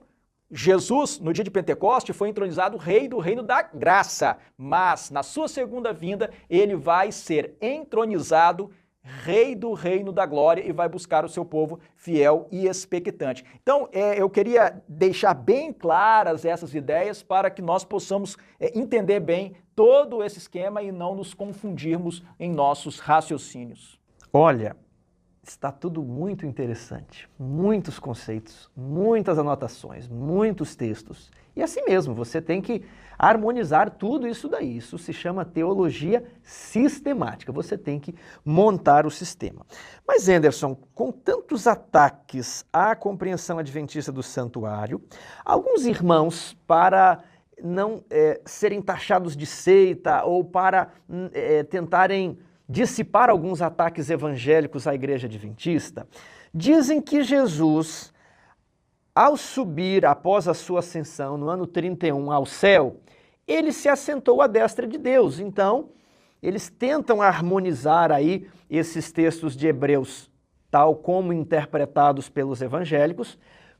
Jesus, no dia de Pentecoste, foi entronizado rei do reino da graça, mas na sua segunda vinda, ele vai ser entronizado rei do reino da glória e vai buscar o seu povo fiel e expectante. Então, eu queria deixar bem claras essas ideias para que nós possamos entender bem todo esse esquema e não nos confundirmos em nossos raciocínios. Olha, está tudo muito interessante, muitos conceitos, muitas anotações, muitos textos. E assim mesmo, você tem que harmonizar tudo isso daí. Isso se chama teologia sistemática. Você tem que montar o sistema. Mas, Anderson, com tantos ataques à compreensão adventista do santuário, alguns irmãos, para não serem taxados de seita ou para tentarem dissipar alguns ataques evangélicos à igreja adventista, dizem que Jesus, ao subir após a sua ascensão no ano 31 ao céu, ele se assentou à destra de Deus. Então, eles tentam harmonizar aí esses textos de Hebreus, tal como interpretados pelos evangélicos,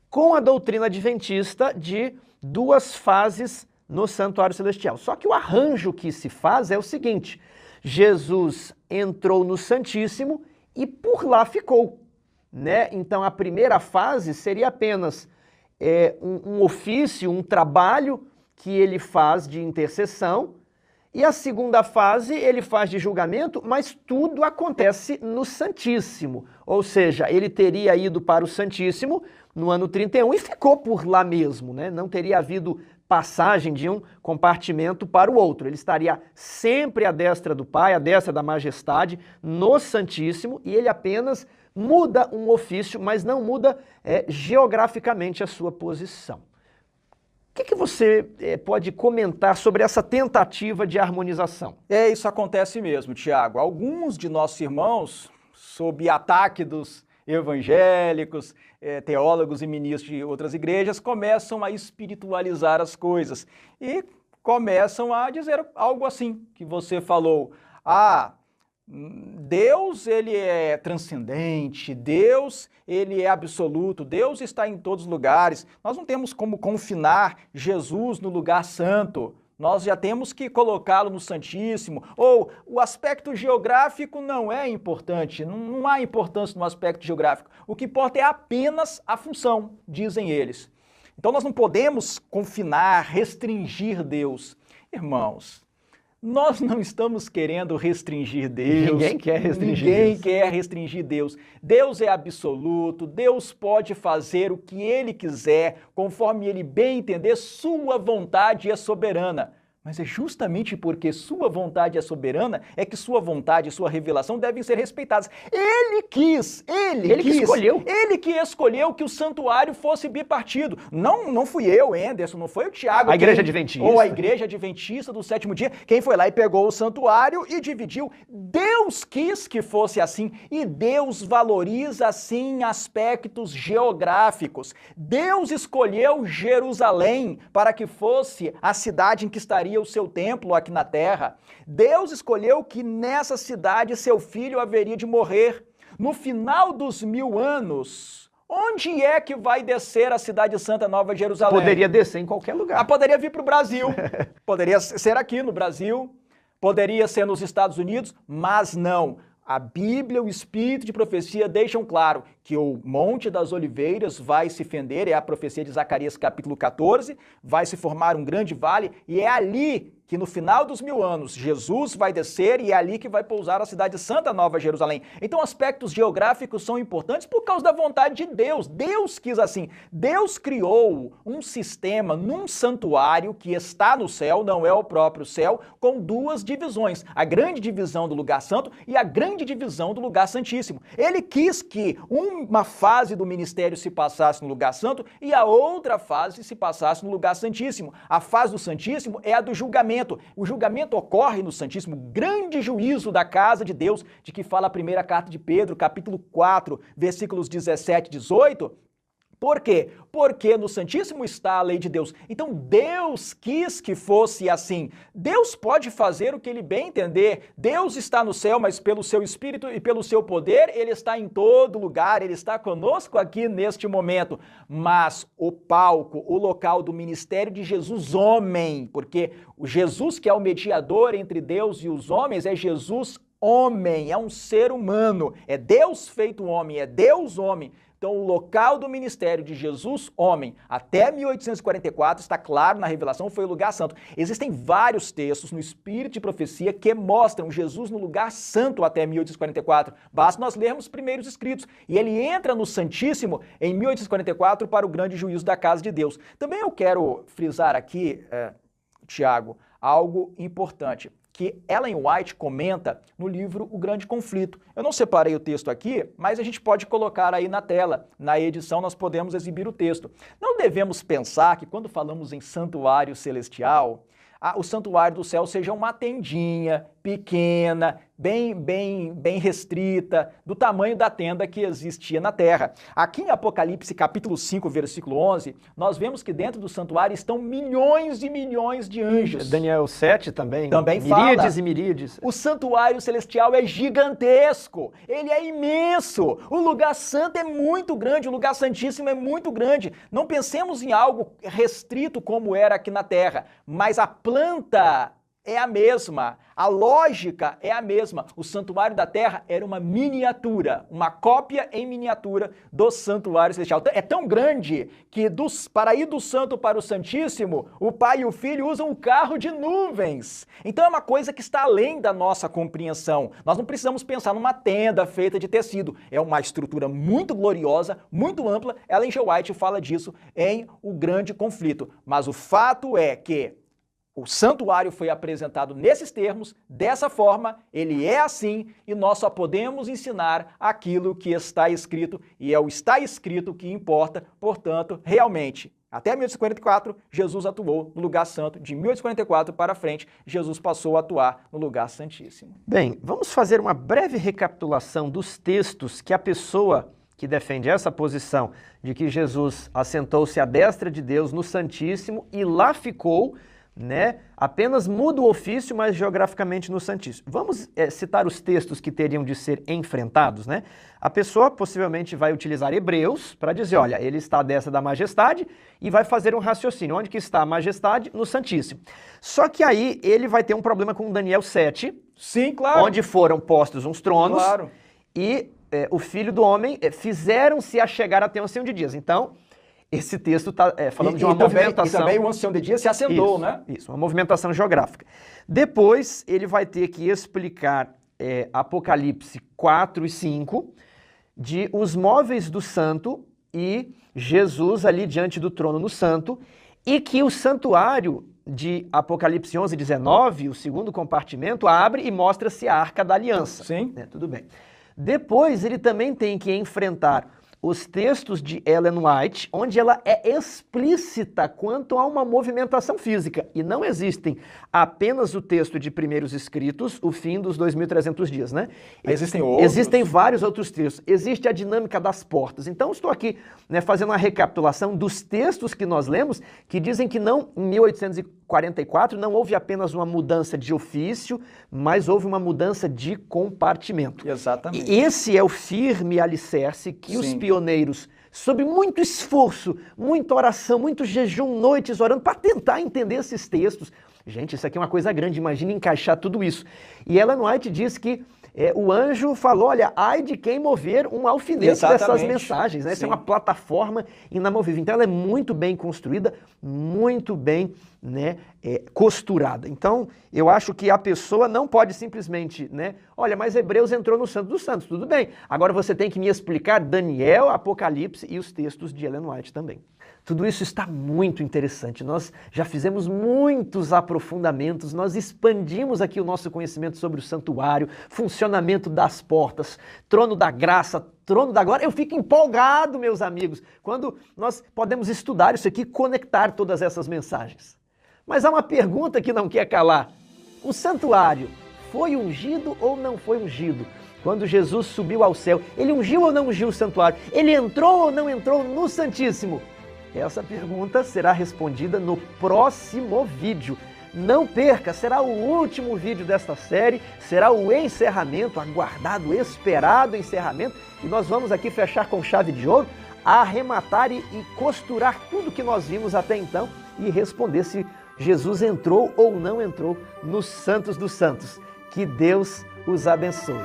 com a doutrina adventista de duas fases no santuário celestial. Só que o arranjo que se faz é o seguinte: Jesus entrou no Santíssimo e por lá ficou, né? Então a primeira fase seria apenas um ofício, um trabalho que ele faz de intercessão, e a segunda fase ele faz de julgamento, mas tudo acontece no Santíssimo. Ou seja, ele teria ido para o Santíssimo no ano 31 e ficou por lá mesmo, né? Não teria havido passagem de um compartimento para o outro. Ele estaria sempre à destra do Pai, à destra da majestade, no Santíssimo, e ele apenas muda um ofício, mas não muda geograficamente a sua posição. O que você pode comentar sobre essa tentativa de harmonização? Isso acontece mesmo, Tiago. Alguns de nossos irmãos, sob ataque dos evangélicos, teólogos e ministros de outras igrejas, começam a espiritualizar as coisas e começam a dizer algo assim que você falou. Deus, ele é transcendente, Deus, ele é absoluto, Deus está em todos os lugares. Nós não temos como confinar Jesus no lugar santo. Nós já temos que colocá-lo no Santíssimo. Ou o aspecto geográfico não é importante, não há importância no aspecto geográfico. O que importa é apenas a função, dizem eles. Então nós não podemos confinar, restringir Deus. Irmãos, nós não estamos querendo restringir Deus. Ninguém quer restringir Deus. Ninguém quer restringir Deus. Deus é absoluto, Deus pode fazer o que Ele quiser, conforme Ele bem entender, sua vontade é soberana. Mas é justamente porque sua vontade é soberana, é que sua vontade e sua revelação devem ser respeitadas. Ele que escolheu. Ele que escolheu que o santuário fosse bipartido. Não fui eu, Anderson, não foi o Tiago. A igreja adventista. Ou a igreja adventista do sétimo dia. Quem foi lá e pegou o santuário e dividiu. Deus quis que fosse assim. E Deus valoriza, assim, aspectos geográficos. Deus escolheu Jerusalém para que fosse a cidade em que estaria o seu templo aqui na terra. Deus escolheu que nessa cidade seu filho haveria de morrer. No final dos 1000 anos, Onde é que vai descer a Cidade Santa Nova Jerusalém? Poderia descer em qualquer lugar. Poderia vir para o Brasil, poderia ser aqui no Brasil, poderia ser nos Estados Unidos, mas não. A Bíblia, o Espírito de profecia deixam claro que o Monte das Oliveiras vai se fender, é a profecia de Zacarias capítulo 14, vai se formar um grande vale e é ali que no final dos 1000 anos Jesus vai descer e é ali que vai pousar a Cidade Santa Nova Jerusalém. Então aspectos geográficos são importantes por causa da vontade de Deus. Deus quis assim. Deus criou um sistema num santuário que está no céu, não é o próprio céu, com duas divisões. A grande divisão do lugar santo e a grande divisão do lugar santíssimo. Ele quis que uma fase do ministério se passasse no lugar santo e a outra fase se passasse no lugar santíssimo. A fase do santíssimo é a do julgamento. O julgamento ocorre no Santíssimo, grande juízo da casa de Deus, de que fala a primeira carta de Pedro, capítulo 4, versículos 17 e 18. Por quê? Porque no Santíssimo está a lei de Deus. Então Deus quis que fosse assim. Deus pode fazer o que ele bem entender. Deus está no céu, mas pelo seu Espírito e pelo seu poder, ele está em todo lugar, ele está conosco aqui neste momento. Mas o palco, o local do ministério de Jesus, homem, porque o Jesus que é o mediador entre Deus e os homens é Jesus homem, é um ser humano, é Deus feito homem, é Deus homem. Então, o local do ministério de Jesus, homem, até 1844, está claro na revelação, foi o lugar santo. Existem vários textos no Espírito de profecia que mostram Jesus no lugar santo até 1844. Basta nós lermos os primeiros escritos. E ele entra no Santíssimo em 1844 para o grande juízo da casa de Deus. Também eu quero frisar aqui, Tiago, algo importante que Ellen White comenta no livro O Grande Conflito. Eu não separei o texto aqui, mas a gente pode colocar aí na tela. Na edição nós podemos exibir o texto. Não devemos pensar que quando falamos em santuário celestial, o santuário do céu seja uma tendinha pequena, bem restrita, do tamanho da tenda que existia na terra. Aqui em Apocalipse capítulo 5, versículo 11, nós vemos que dentro do santuário estão milhões e milhões de anjos. Daniel 7 também fala. Miríades e miríades. O santuário celestial é gigantesco, ele é imenso, o lugar santo é muito grande, o lugar santíssimo é muito grande. Não pensemos em algo restrito como era aqui na terra, mas a planta é a mesma, a lógica é a mesma. O santuário da terra era uma miniatura, uma cópia em miniatura do santuário celestial. É tão grande que para ir do santo para o santíssimo, o pai e o filho usam um carro de nuvens. Então é uma coisa que está além da nossa compreensão. Nós não precisamos pensar numa tenda feita de tecido. É uma estrutura muito gloriosa, muito ampla. Ellen G. White fala disso em O Grande Conflito. Mas o fato é que o santuário foi apresentado nesses termos, dessa forma, ele é assim e nós só podemos ensinar aquilo que está escrito e é o está escrito que importa, portanto, realmente. Até 1844, Jesus atuou no lugar santo. De 1844 para frente, Jesus passou a atuar no lugar santíssimo. Bem, vamos fazer uma breve recapitulação dos textos que a pessoa que defende essa posição de que Jesus assentou-se à destra de Deus no Santíssimo e lá ficou, apenas muda o ofício, mas geograficamente no Santíssimo. Vamos citar os textos que teriam de ser enfrentados, A pessoa possivelmente vai utilizar Hebreus para dizer, olha, ele está à destra da majestade e vai fazer um raciocínio. Onde que está a majestade? No Santíssimo. Só que aí ele vai ter um problema com Daniel 7. Sim, claro. Onde foram postos uns tronos. Claro. E o Filho do Homem fizeram-se a chegar até o ancião de dias. Então, esse texto está falando de uma movimentação... E também o ancião de dias se assentou, Isso, uma movimentação geográfica. Depois, ele vai ter que explicar Apocalipse 4 e 5, de os móveis do santo e Jesus ali diante do trono no santo, e que o santuário de Apocalipse 11 e 19, o segundo compartimento, abre e mostra-se a Arca da Aliança. Sim. Tudo bem. Depois, ele também tem que enfrentar os textos de Ellen White, onde ela é explícita quanto a uma movimentação física. E não existem apenas o texto de primeiros escritos, o fim dos 2.300 dias, Existem outros. Existem vários outros textos. Existe a dinâmica das portas. Então, estou aqui fazendo uma recapitulação dos textos que nós lemos, que dizem que não em 1844 44 não houve apenas uma mudança de ofício, mas houve uma mudança de compartimento. Exatamente. E esse é o firme alicerce que os pioneiros, sob muito esforço, muita oração, muito jejum, noites orando para tentar entender esses textos. Gente, isso aqui é uma coisa grande, imagina encaixar tudo isso. E Ellen White diz que o anjo falou, olha, ai de quem mover um alfinete dessas mensagens. Né? Essa é uma plataforma inamovível. Então ela é muito bem construída, muito bem, né, costurada. Então eu acho que a pessoa não pode simplesmente, né, olha, mas Hebreus entrou no Santo dos Santos, tudo bem. Agora você tem que me explicar Daniel, Apocalipse e os textos de Ellen White também. Tudo isso está muito interessante. Nós já fizemos muitos aprofundamentos, nós expandimos aqui o nosso conhecimento sobre o santuário, funcionamento das portas, trono da graça, trono da glória. Eu fico empolgado, meus amigos, quando nós podemos estudar isso aqui e conectar todas essas mensagens. Mas há uma pergunta que não quer calar. O santuário foi ungido ou não foi ungido? Quando Jesus subiu ao céu, ele ungiu ou não ungiu o santuário? Ele entrou ou não entrou no Santíssimo? Essa pergunta será respondida no próximo vídeo. Não perca, será o último vídeo desta série, será o encerramento, aguardado, esperado encerramento, e nós vamos aqui fechar com chave de ouro, arrematar e costurar tudo que nós vimos até então e responder se Jesus entrou ou não entrou nos Santos dos Santos. Que Deus os abençoe.